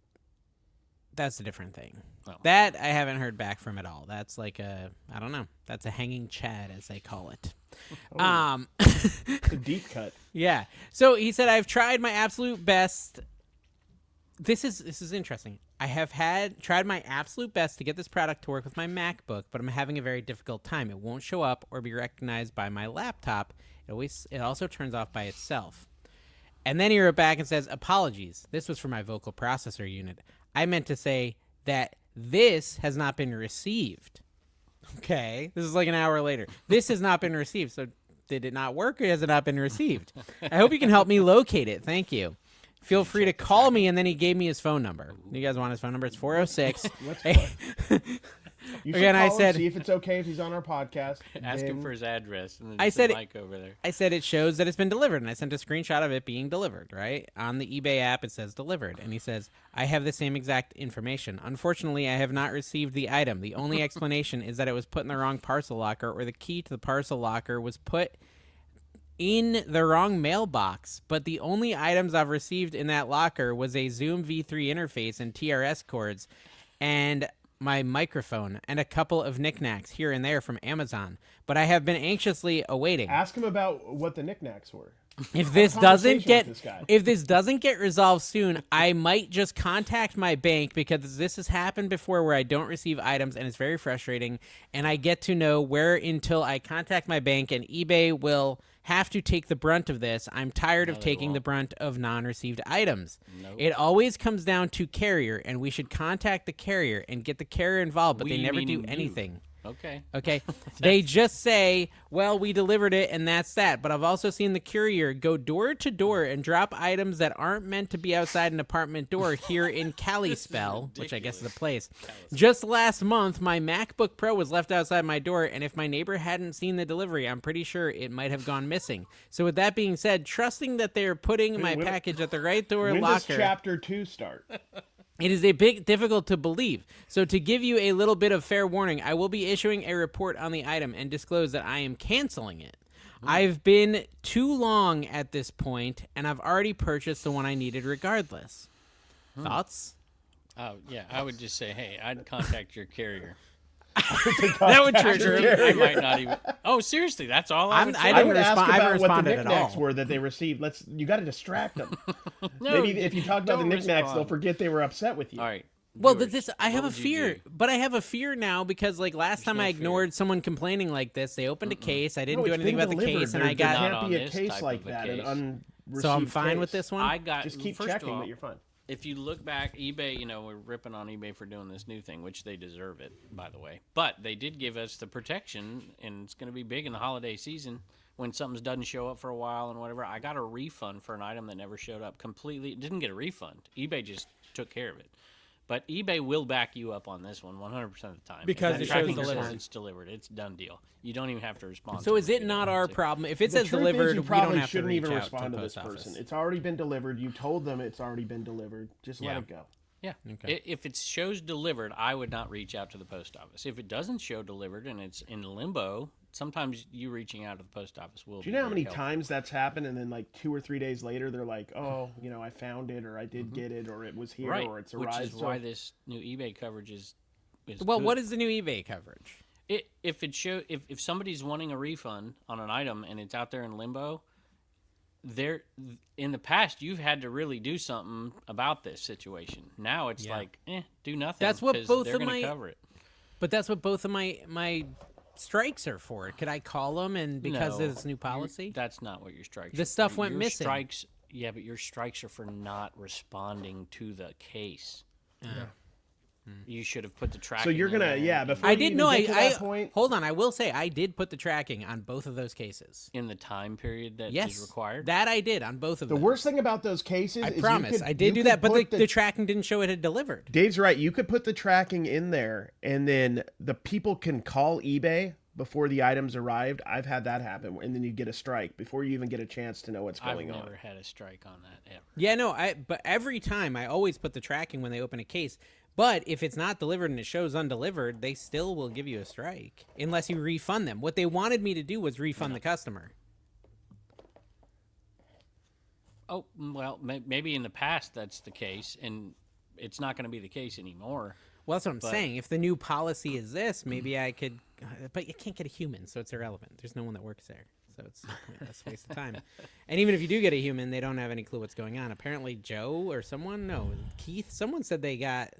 That's a different thing. Oh. That I haven't heard back from at all. That's like I don't know. That's a hanging chad, as they call it. It's a deep cut. Yeah. So he said, I've tried my absolute best. This is interesting. I have tried my absolute best to get this product to work with my MacBook, but I'm having a very difficult time. It won't show up or be recognized by my laptop. It also turns off by itself. And then he wrote back and says, apologies. This was for my vocal processor unit. I meant to say that this has not been received. Okay. This is like an hour later. This has not been received. So did it not work or has it not been received? I hope you can help me locate it. Thank you. feel free to call me. And then he gave me his phone number. You guys want his phone number? It's 406. You should Again, I call him, said- see if it's okay if he's on our podcast. Ask him Then- for his address, and then I said the it- mic over there. I said it shows that it's been delivered, and I sent a screenshot of it being delivered, right? On the eBay app, it says delivered, and he says, I have the same exact information. Unfortunately, I have not received the item. The only explanation is that it was put in the wrong parcel locker, or the key to the parcel locker was put in the wrong mailbox. But the only items I've received in that locker was a Zoom V3 interface and TRS cords, and my microphone, and a couple of knickknacks here and there from Amazon. But I have been anxiously awaiting. Ask him about what the knickknacks were. If this Have a doesn't conversation get with this guy. if this doesn't get resolved soon, I might just contact my bank, because this has happened before where I don't receive items and it's very frustrating, and I get to know where until I contact my bank, and eBay will have to take the brunt of this. I'm tired of taking the brunt of non-received items. It always comes down to carrier, and we should contact the carrier and get the carrier involved, but they We never do meaning you. anything. Okay. Okay. They just say, well, we delivered it and that's that. But I've also seen the courier go door to door and drop items that aren't meant to be outside an apartment door here in Kalispell, which I guess is a place. Just last month, my MacBook Pro was left outside my door, and if my neighbor hadn't seen the delivery, I'm pretty sure it might have gone missing. So with that being said, trusting that they're putting my when- package at the right door When does locker. chapter 2 start? It is a bit difficult to believe. So to give you a little bit of fair warning, I will be issuing a report on the item and disclose that I am canceling it. I've been too long at this point, and I've already purchased the one I needed regardless. Thoughts? Oh yeah, I would just say, hey, I'd contact your carrier. That would trigger him. I might not even. Oh, seriously, that's all I would say. I I didn't would ask respond- I haven't about what the responded at knickknacks all. were that they received. You got to distract them. No, Maybe if you talk about the don't knickknacks, respond. they'll forget they were upset with you. All right. Well, viewers, I have a what would you fear, do? but I have a fear now because, like, last time no I fear. ignored someone complaining like this, they opened a case. I didn't No, do it's anything been about the delivered. case, and There- I there got. Not can't on be a this case type like of a that. case. An So I'm unreceived fine with case. this one. I got. Just keep first checking, of all, but you're fine. If you look back, eBay, we're ripping on eBay for doing this new thing, which they deserve it, by the way. But they did give us the protection, and it's going to be big in the holiday season when something doesn't show up for a while and whatever. I got a refund for an item that never showed up completely. Didn't get a refund. eBay just took care of it. But eBay will back you up on this one 100% of the time. Because If that it shows tracking delivered. says it's delivered. It's a done deal. You don't even have to respond. So to is it if you not don't our want to. problem? If it The says truth is delivered, you we don't probably have to shouldn't reach even out respond to to the this post office. person. It's already been delivered. You told them it's already been delivered. Just let Yeah. it go. Yeah. Okay. If it shows delivered, I would not reach out to the post office. If it doesn't show delivered and it's in limbo, sometimes you reaching out to the post office will. Do you be know how very many helpful. times that's happened, and then like 2 or 3 days later, they're like, "Oh, I found it, or I did get it, or it was here, Right, or it's which arrived." is why this new eBay coverage is Well, good. what is the new eBay coverage? If somebody's wanting a refund on an item and it's out there in limbo, in the past you've had to really do something about this situation. Now it's like, do nothing. That's what 'cause both they're of gonna my- cover it. But that's what both of my strikes are for. Could I call them and because No, of this new policy? That's not what your strikes. The are stuff for. went Your missing. Strikes, yeah, but your strikes are for not responding to the case. You should have put the tracking. So you're in gonna, there yeah. and- Before I you did even know. get to I that point, hold on. I will say I did put the tracking on both of those cases. in the time period that is Yes, required. that I did on both of the them. worst thing about those cases, I is promise, you could, I did you do could that, but put the tracking didn't show it had delivered. Dave's right. You could put the tracking in there, and then the people can call eBay before the items arrived. I've had that happen, and then you get a strike before you even get a chance to know what's I've going never on. had a strike on that ever. Yeah, no. But every time I always put the tracking when they open a case. But if it's not delivered and it shows undelivered, they still will give you a strike unless you refund them. What they wanted me to do was refund the customer. Oh well, maybe in the past that's the case, and it's not going to be the case anymore. Well, that's what I'm saying. If the new policy is this, maybe I could. But you can't get a human, so it's irrelevant. There's no one that works there, so it's a pointless waste of time. And even if you do get a human, they don't have any clue what's going on. Apparently, Joe or Keith, someone said they got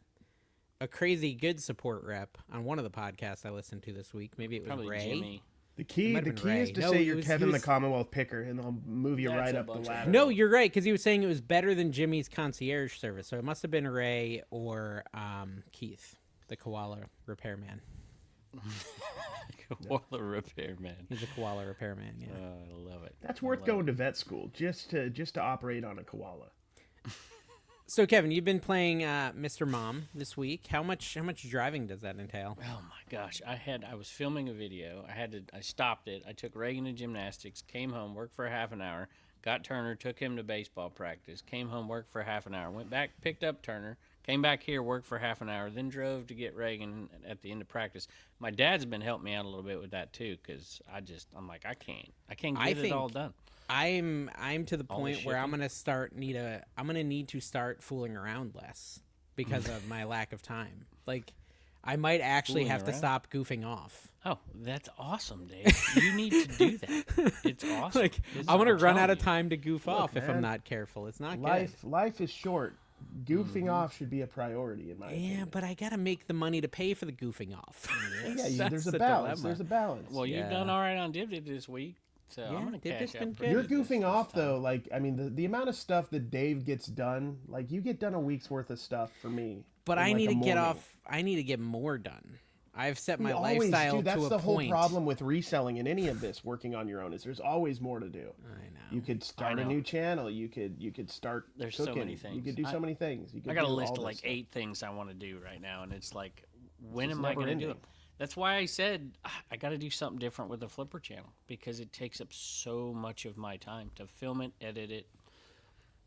a crazy good support rep on one of the podcasts I listened to this week. Maybe it was Probably Ray. Jimmy. The key, might the have been key is Ray. to No, say he you're was- Kevin he the was- Commonwealth picker, and they'll move you That's right a up the bunch of ladder. No, you're right, because he was saying it was better than Jimmy's concierge service. So it must have been Ray or Keith, the koala repairman. Koala repairman. He's a koala repairman, yeah. I love it. That's worth going to vet school just to operate on a koala. So Kevin, you've been playing Mr. Mom this week. How much driving does that entail? Oh my gosh, I was filming a video. I stopped it. I took Reagan to gymnastics, came home, worked for half an hour, got Turner, took him to baseball practice, came home, worked for half an hour, went back, picked up Turner, came back here, worked for half an hour, then drove to get Reagan at the end of practice. My dad's been helping me out a little bit with that too, because I'm like, I can't get it all done. I'm to the All the point where I'm shipping? gonna need to start fooling around less because of my lack of time. Like, I might actually Fooling have to around? stop goofing off. Oh, that's awesome, Dave. You need to do that. It's awesome. Like, This is I'm gonna what run telling out of you. time to goof off if I'm man. not careful. It's not Life is short. Goofing off should be a priority in my good. Yeah, opinion. but I gotta make the money to pay for the goofing off. Yeah, there's a the balance. dilemma. There's a balance. Well, you've Yeah. done all right on Dib this week, so Yeah, I'm gonna Dib cash Dib's out. been pretty good. You're good goofing this off time. though. Like, I mean, the amount of stuff that Dave gets done, like you get done a week's worth of stuff for me. But in, I like, need a to get morning. off. I need to get more done. I've set We my always lifestyle do. That's to a the whole point. problem with reselling in any of this. Working on your own is there's always more to do. I know. You could start a know. new channel. You could start There's so cooking. many You things. could do so many things. You could I got a do list all of this like stuff. 8 things I want to do right now, and it's like, when just am I never going to do ending. it? That's why I said I got to do something different with the Flipper channel, because it takes up so much of my time to film it, edit it.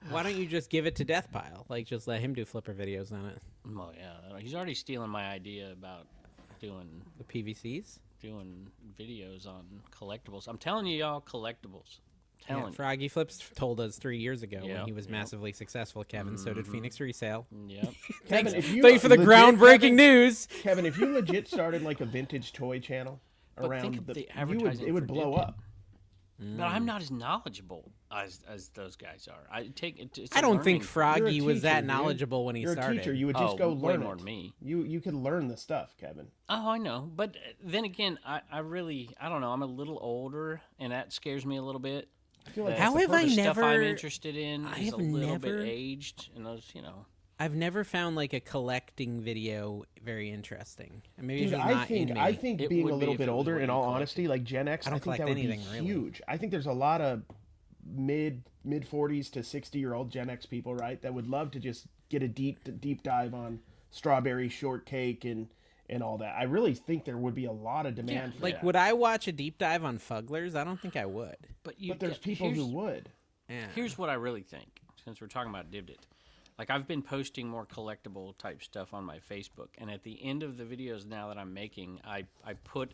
Why don't you just give it to Death Pile? Like, just let him do flipper videos on it. Well, yeah, he's already stealing my idea about doing The PVCs. videos on collectibles. I'm telling you, y'all, collectibles. Yeah, Telling Froggy Flips told us 3 years ago when Yep, he was yep. massively successful, Kevin. So did Phoenix Resale. you. Yep. Kevin, if you Thank you for the legit, groundbreaking Kevin, news. Kevin, if you legit started like a vintage toy channel But around think of the you would, advertising it would for blow Dib up. But I'm not as knowledgeable as those guys are. It's I a don't think learning- Froggy was teacher, that dude. knowledgeable when he You're started. a teacher. You would just go way learn more it. than me. You could learn the stuff, Kevin. Oh, I know. But then again, I don't know. I'm a little older, and that scares me a little bit. I feel like The- How that's the have I the stuff I'm never- interested in I is have a little never- bit aged, and those, I've never found like a collecting video very interesting. And maybe Dude, it's just I not in think me. I think It being would a be little if bit it was older, what in you all collected. honesty, like Gen X, I I, don't think collect that would anything, be really. huge. I think there's a lot of mid 40s to 60-year-old Gen X people, right, that would love to just get a deep dive on strawberry shortcake and all that. I really think there would be a lot of demand for like, that. would I watch a deep dive on Fugglers? I don't think I would. but you But there's get- people who here's- would. Yeah. Here's what I really think, since we're talking about Dibbed It. Like, I've been posting more collectible type stuff on my Facebook, and at the end of the videos now that I'm making, I put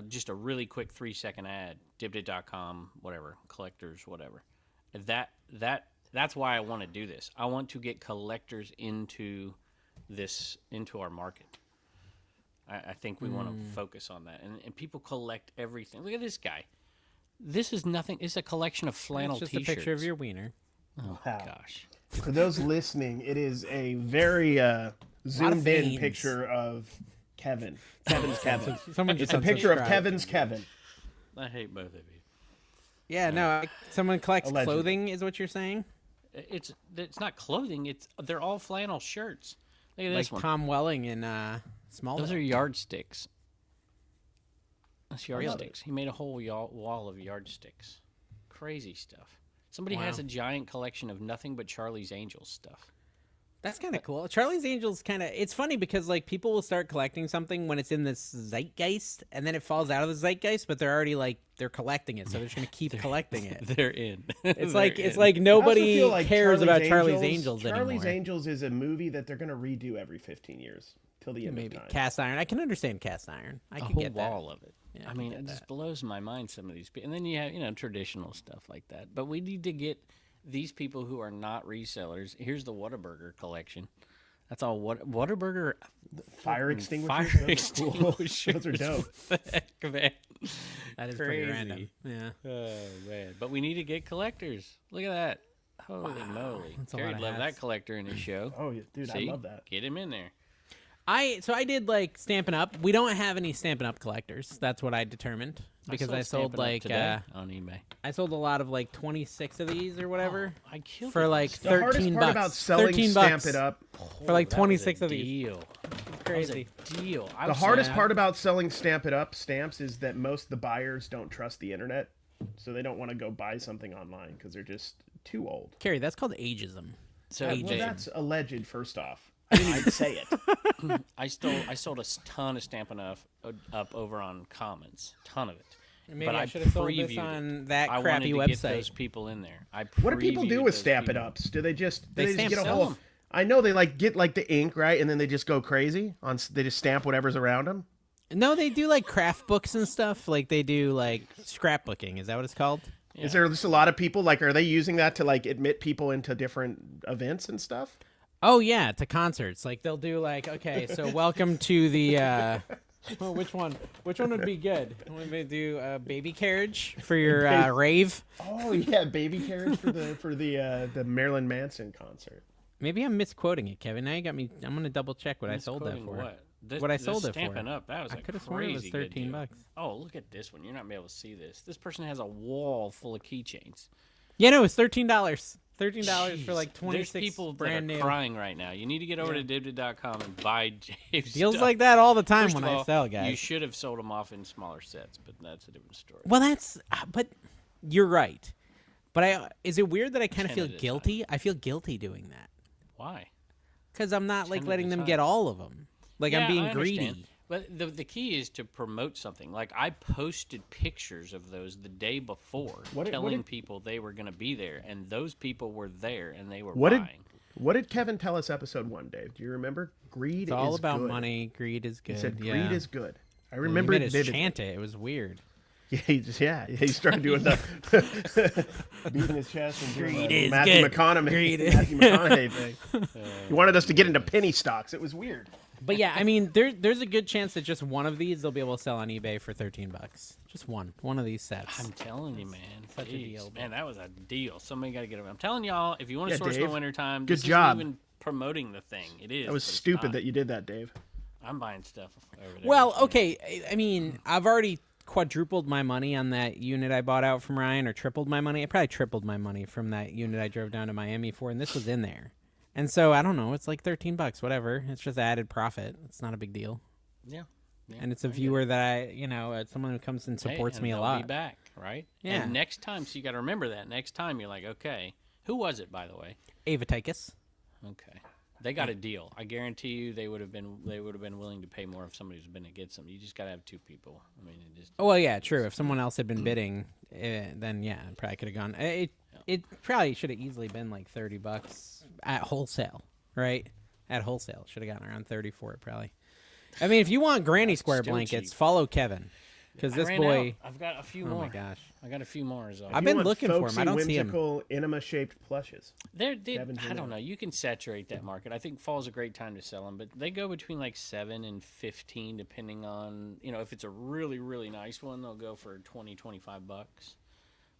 just a really quick 3-second ad, dibbedit.com, whatever, collectors, whatever. That's why I want to do this. I want to get collectors into our market. I think we want to focus on that, and people collect everything. Look at this guy. This is nothing. It's a collection of flannel It's just T-shirts. a picture of your wiener. Oh Wow. gosh. For those listening, it is a very zoomed in veins. picture of Kevin. Kevin's Kevin. Someone It's just a picture of unsubscribed. Kevin's Kevin. I hate both of you. Yeah, no. Someone collects Allegedly. clothing, is what you're saying? It's not clothing. They're all flannel shirts. Look at Like this one. Tom Welling in Smallville. Those are yardsticks. That's Really? yardsticks. He made a whole wall of yardsticks. Crazy stuff. Somebody Wow. has a giant collection of nothing but Charlie's Angels stuff. That's kind of cool. Charlie's Angels kind of. It's funny because like people will start collecting something when it's in this zeitgeist, and then it falls out of the zeitgeist, but they're already like they're collecting it, so they're just gonna keep collecting it. They're in. It's They're like in. I nobody also feel like cares about Charlie's Angels Charlie's anymore. Angels is a movie that they're going to redo every 15 years till the end Maybe of time. Cast Iron. I can understand Cast Iron. I a can whole get that. wall of it. Yeah, I can mean, get it just that. blows my mind, some of these people. And then you have, traditional stuff like that. But we need to get these people who are not resellers. Here's the Whataburger collection. That's all. Whataburger Fire extinguishers. Fire Those are cool. extinguishers. Those are dope. What the heck, man? That is pretty Crazy. random. Yeah. Oh man! But we need to get collectors. Look at that! Holy moly! That's a Terry'd lot of love hats. that collector in his show. Oh, yeah, dude, See? I love that. Get him in there. I did like Stampin' Up. We don't have any Stampin' Up collectors. That's what I determined because I sold Stampin' Up like today on eBay. I sold a lot of like 26 of these or whatever I killed for it. like The hardest 13 part bucks. about selling 13 Stamp bucks It Up. for like That was a 26 of these. Deal. Crazy. That was a deal. I The was hardest saying- part about selling Stamp It Up stamps is that most of the buyers don't trust the internet, so they don't want to go buy something online because they're just too old. Carrie, that's called ageism. So Well, Dave, that's alleged. First off, I didn't even say it. I sold a ton of Stampin' Up over on Commons, ton of it. Maybe but I I should have sold this previewed on it. that I crappy wanted to website. get those people in there. What do people do with Stampin' Ups? Do they just They get a sell whole? them. I know they like get like the ink, right, and then they just go crazy on. They just stamp whatever's around them. No, they do like craft books and stuff. Like they do like scrapbooking. Is that what it's called? Yeah. Is there just a lot of people like? Are they using that to like admit people into different events and stuff? Oh yeah, to concerts. Like they'll do like, okay, so welcome to the well, which one would be good? Want to do a baby carriage for your rave? Oh yeah, baby carriage for the Marilyn Manson concert. Maybe I'm misquoting it, Kevin. Now you got me. I'm gonna double check what I Misquoting sold that for. What? What I sold it for. Stampin' Up. That was I a could have sworn it was crazy good $13. deal. Oh, look at this one. You're not gonna be able to see this. This person has a wall full of keychains. Yeah, no, it's $13. $13 for like There's 26 people brand that are new. crying right now. You need to get over to Dibdib.com and buy Dave's Deals stuff. like that all the time First when of I all, sell, guys. You should have sold them off in smaller sets, but that's a different story. Well, but you're right. But is it weird that I kind of 10 feel at a time. guilty? I feel guilty doing that Why? because I'm not like 10 at letting a them time. get all of them. Like Yeah, I'm being I understand. greedy. But the key is to promote something. Like I posted pictures of those the day before, What telling did- people they were going to be there, and those people were there and they were What did buying. Kevin tell us episode 1, Dave? Do you remember? Greed It's all is about good. money. Greed is good. He said yeah. greed is good. I Well, remember he it made us vividly. chant it. It was weird. Yeah, he started doing the beating his chest and doing Greed the is Matthew good. McConaughey, Greed is- Matthew McConaughey thing. He wanted us to get into penny stocks. It was weird. But yeah, I mean, there's a good chance that just one of these they'll be able to sell on eBay for $13. Just one of these sets. I'm telling you, man. Such a Jeez, deal, man. That was a deal. Somebody got to get it. I'm telling y'all, if you want to Yeah, source Dave. the wintertime, Good this job. isn't even promoting the thing. It is. That was but it's stupid not. that you did that, Dave. I'm buying stuff over there. Well, okay. I mean, I've already quadrupled my money on that unit I bought out from Ryan, or tripled my money. I probably tripled my money from that unit I drove down to Miami for, and this was in there. And so I don't know. It's like $13, whatever. It's just added profit. It's not a big deal. Yeah. Yeah, And it's a I get it. viewer that someone who comes and Hey, supports and me a they'll lot. Be back, right? Yeah. And next time, so you got to remember that. Next time, you're like, okay, who was it, by the way? Ava Tychus. Okay, they got a deal. I guarantee you, they would have been willing to pay more if somebody's been to get some. You just got to have two people. I mean, it just Oh well, yeah, true. If someone else had been bidding, then yeah, it probably could have gone. It probably should have easily been like $30 at wholesale, right? At wholesale, should have gotten around 30 for it probably. I mean, if you want granny square still blankets, cheap. follow Kevin, because I this ran boy. out. I've got a few Oh more. my gosh, I got a few more. Is all. I've You been want looking for 'em. I folksy, don't see 'em. whimsical, enema-shaped plushes. Kevin's I in don't there. know. You can saturate that market. I think fall's a great time to sell them, but they go between like 7 and 15, depending on if it's a really really nice one, they'll go for 20, 25 bucks.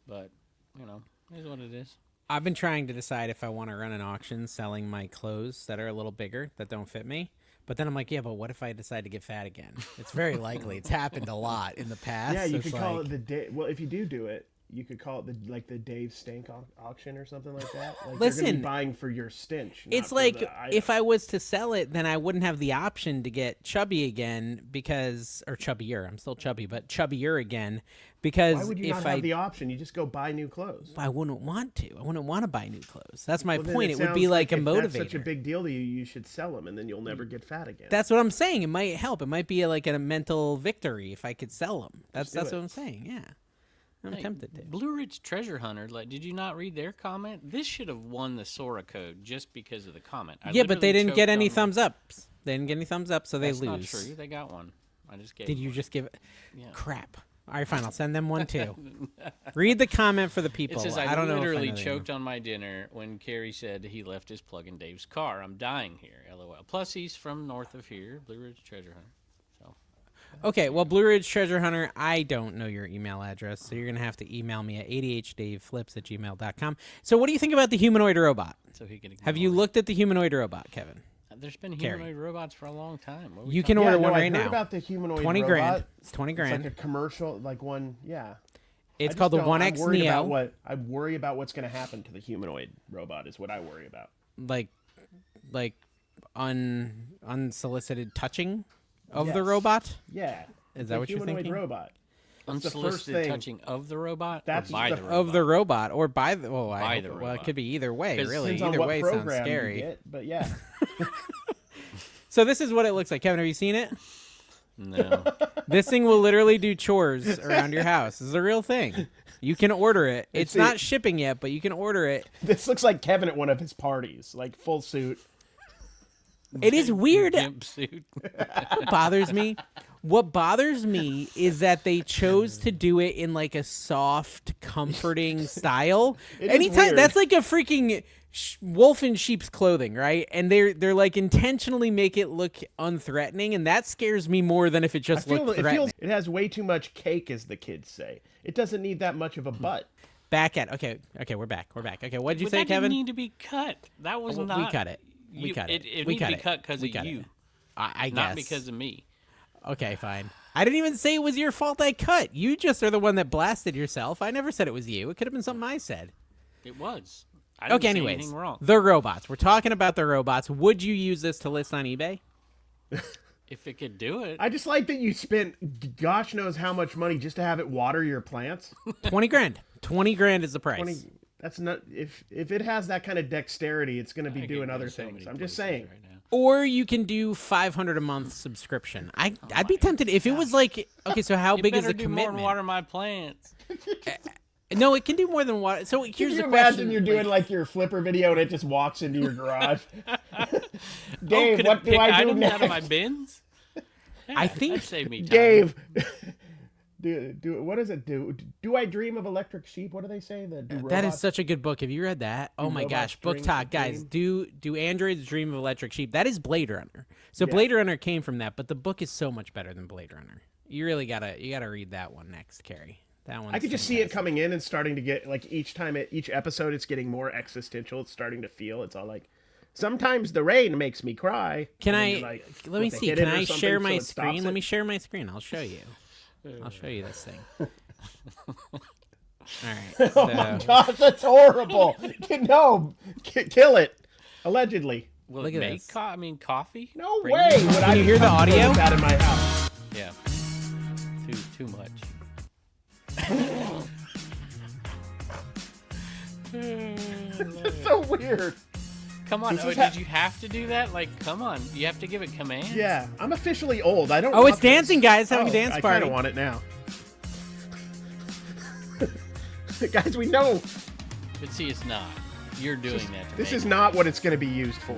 But it is what it is. I've been trying to decide if I want to run an auction selling my clothes that are a little bigger that don't fit me. But then I'm like, yeah, but what if I decide to get fat again? It's very likely. It's happened a lot in the past. Yeah, you It's could call like- it the day. Well, if you do it, you could call it the Dave Stank auction or something like that. Like, you're gonna Listen, be buying for your stench. not It's for like the if item. I was to sell it, then I wouldn't have the option to get chubby again or chubbier. I'm still chubby, but chubbier again because Why would you if not have the option? You just go buy new clothes. I wouldn't want to. I wouldn't want to buy new clothes. That's my Well, then point. It would sounds be like a if motivator. That's such a big deal to you. You should sell them, and then you'll never get fat again. That's what I'm saying. It might help. It might be like a mental victory if I could sell them. That's do what it. I'm saying. Yeah, I'm Hey, tempted to. Blue Ridge Treasure Hunter. Like, did you not read their comment? This should have won the Sora code just because of the comment. I Yeah, but they literally didn't get choked any on- thumbs ups. They didn't get any thumbs up, so they That's lose. not true. They got one. I just gave. Did them you one. just give it? Yeah. Crap. All right, fine. I'll send them one too. Read the comment for the It people. says, I don't know. literally if I know choked on my dinner when Carrie said he left his plug in Dave's car. I'm dying here. LOL. Plus, he's from north of here, Blue Ridge Treasure Hunter. So, Okay, well, Blue Ridge Treasure Hunter, I don't know your email address, so you're going to have to email me at adhdaveflips@gmail.com. So what do you think about the humanoid robot? so he can. Have you ignore looked at the humanoid robot, Kevin? it. There's been Carrie. humanoid robots for a long time. What are we You talking can order no, one I right heard now. about the humanoid 20 robot. grand. It's 20 It's grand. like a commercial, like one. Yeah. It's I called the just don't- 1X I'm worried about Neo. I worry about what's going to happen to the humanoid robot. Is what I worry about. Like unsolicited touching of the Yes. robot? Yeah. Is It's that a what you're humanoid thinking? robot. the first Unsolicited thing. touching of the robot. That's or by the- the robot. Of the robot or by the By the well, it robot. could be either way, 'Cause really. Depends on Either what way sounds program you scary. get, but yeah. So this is what it looks like. Kevin, have you seen it? No. This thing will literally do chores around your house. This is a real thing. You can order it. It's not shipping yet, but you can order it. This looks like Kevin at one of his parties, like full suit. It is weird. Gimp suit. What bothers me? What bothers me is that they chose to do it in like a soft, comforting style. It is Anytime weird. that's like a freaking wolf in sheep's clothing, right? And they're like intentionally make it look unthreatening, and that scares me more than if it just looked threatening. It has way too much cake, as the kids say. It doesn't need that much of a butt. Back at okay, we're back. Okay, what did you But say, that Kevin? didn't need to be cut. That was Well, not. we cut it. We cut it. It We needs cut to be it. cut because We of cut it. you, I guess not because of me. Okay, fine. I didn't even say it was your fault I cut. You just are the one that blasted yourself. I never said it was you. It could have been something I said. It was. I didn't Okay, say anyways. anything wrong. The robots. We're talking about the robots. Would you use this to list on eBay? If it could do it, I just like that you spent gosh knows how much money just to have it water your plants. 20 grand. 20 grand is the price. 20, that's not if it has that kind of dexterity, it's going to be I doing could go other so things. many I'm just places saying. right now. Or you can do $500 a month subscription. I'd be tempted if it was like, okay, so how You big is better the do more than commitment? water my plants. No, it can do more than water. So here's Can you the imagine question. you're doing like your flipper video and it just walks into your garage? Dave, could what it do pick I do items next? out of my bins? I think- that'd save me time. Dave, do what does it do? Do I dream of electric sheep? What do they say? That is robots- such a good book. Have you read that? Oh my robots gosh, book dream- talk, guys. Do androids dream of electric sheep? That is Blade Runner. So Blade Runner came from that, but the book is so much better than Blade Runner. You really gotta read that one next, Carrie. That one. I could just see it coming in and starting to get like each episode, it's getting more existential. It's starting to feel. It's all like, sometimes the rain makes me cry. Can And I? then you're like, Let me what, they see. hit Can it or I something share so my it stops screen? Let it? me share my screen. I'll show you. I'll show you this thing. All right. Oh my so- gosh, that's horrible! No, kill it. Allegedly. Will Look it at make this. coffee? No Bring way. me- Would I you hear the have audio? that in my house? Yeah. Too much. It's so weird. Come on. This Oh, is did you have to do that? Like, come on. You have to give it commands? Yeah, I'm officially old. I don't. Oh, want it's dancing, this. guys. Having a dance I party. kind of want it now. Guys, we know But see, it's not. You're doing that to this make is it. not what it's going to be used for.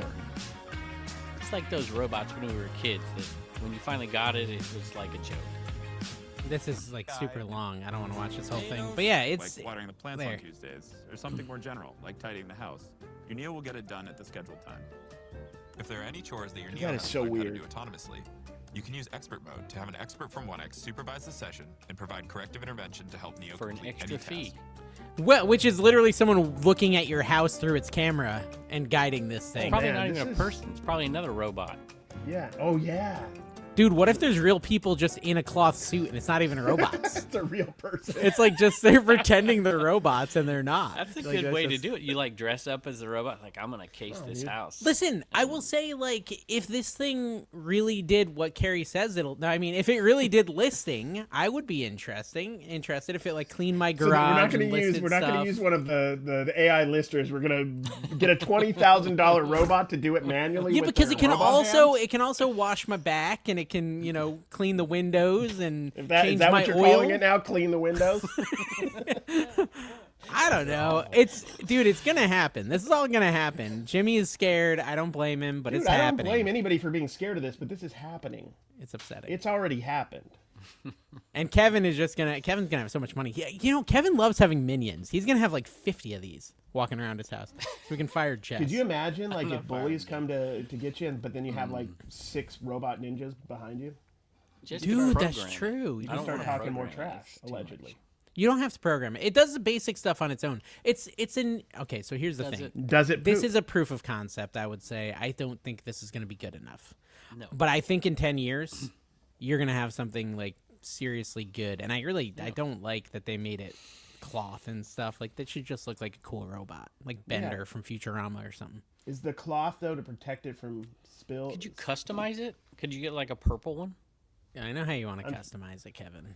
It's like those robots when we were kids that when you finally got it, it was like a joke. This is like super long. I don't want to watch this whole thing. But yeah, it's like watering the plants there. on Tuesdays, or something more general, like tidying the house. Your Neo will get it done at the scheduled time. If there are any chores that your That Neo is has so learned how to weird. do autonomously, you can use Expert Mode to have an expert from 1X supervise the session and provide corrective intervention to help Neo For an complete extra any fee. task. well, which is literally someone looking at your house through its camera and guiding this thing. Probably man, not even a this is- person. It's probably another robot. Yeah. Oh yeah. Dude, what if there's real people just in a cloth suit and it's not even robots? It's a real person. It's like just they're pretending they're robots and they're not. That's a Like, good way just- to do it. You like dress up as a robot. Like, I'm going to case this house. Listen, I will say, like, if this thing really did what Carrie says it'll. No, I mean, if it really did listing, I would be interested if it like cleaned my So garage. we're and listed not stuff. gonna use one of the AI listers. We're gonna get a $20,000 robot to do it manually. Yeah, with because their it can robot also hands? wash my back and it can clean the windows and If that, change is that my what you're oil. calling it now? Clean the windows. I don't know. It's gonna happen. This is all gonna happen. Jimmy is scared. I don't blame him, but Dude, it's I don't happening. blame anybody for being scared of this, but this is happening. It's upsetting. It's already happened. And Kevin's gonna have so much money. Kevin loves having minions. He's gonna have like 50 of these walking around his house, so we can fire Jess. Could you imagine, like, not if bullies come to get you, but then you have like 6 robot ninjas behind you? Just Dude, that's program it. true. You I don't start wanna talking more program it. trash, It's too allegedly. You don't have to program it. It does the basic stuff on its own. It's okay. So here's the Does thing. it? Does it? This poop? is a proof of concept. I would say. I don't think this is going to be good enough. No. But I think in 10 years, you're going to have something like seriously good. And I don't like that they made it cloth and stuff. Like that should just look like a cool robot, like Bender from Futurama or something. Is the cloth though to protect it from spill? Could you customize it? Could you get like a purple one? Yeah, I know how you want to customize it, Kevin.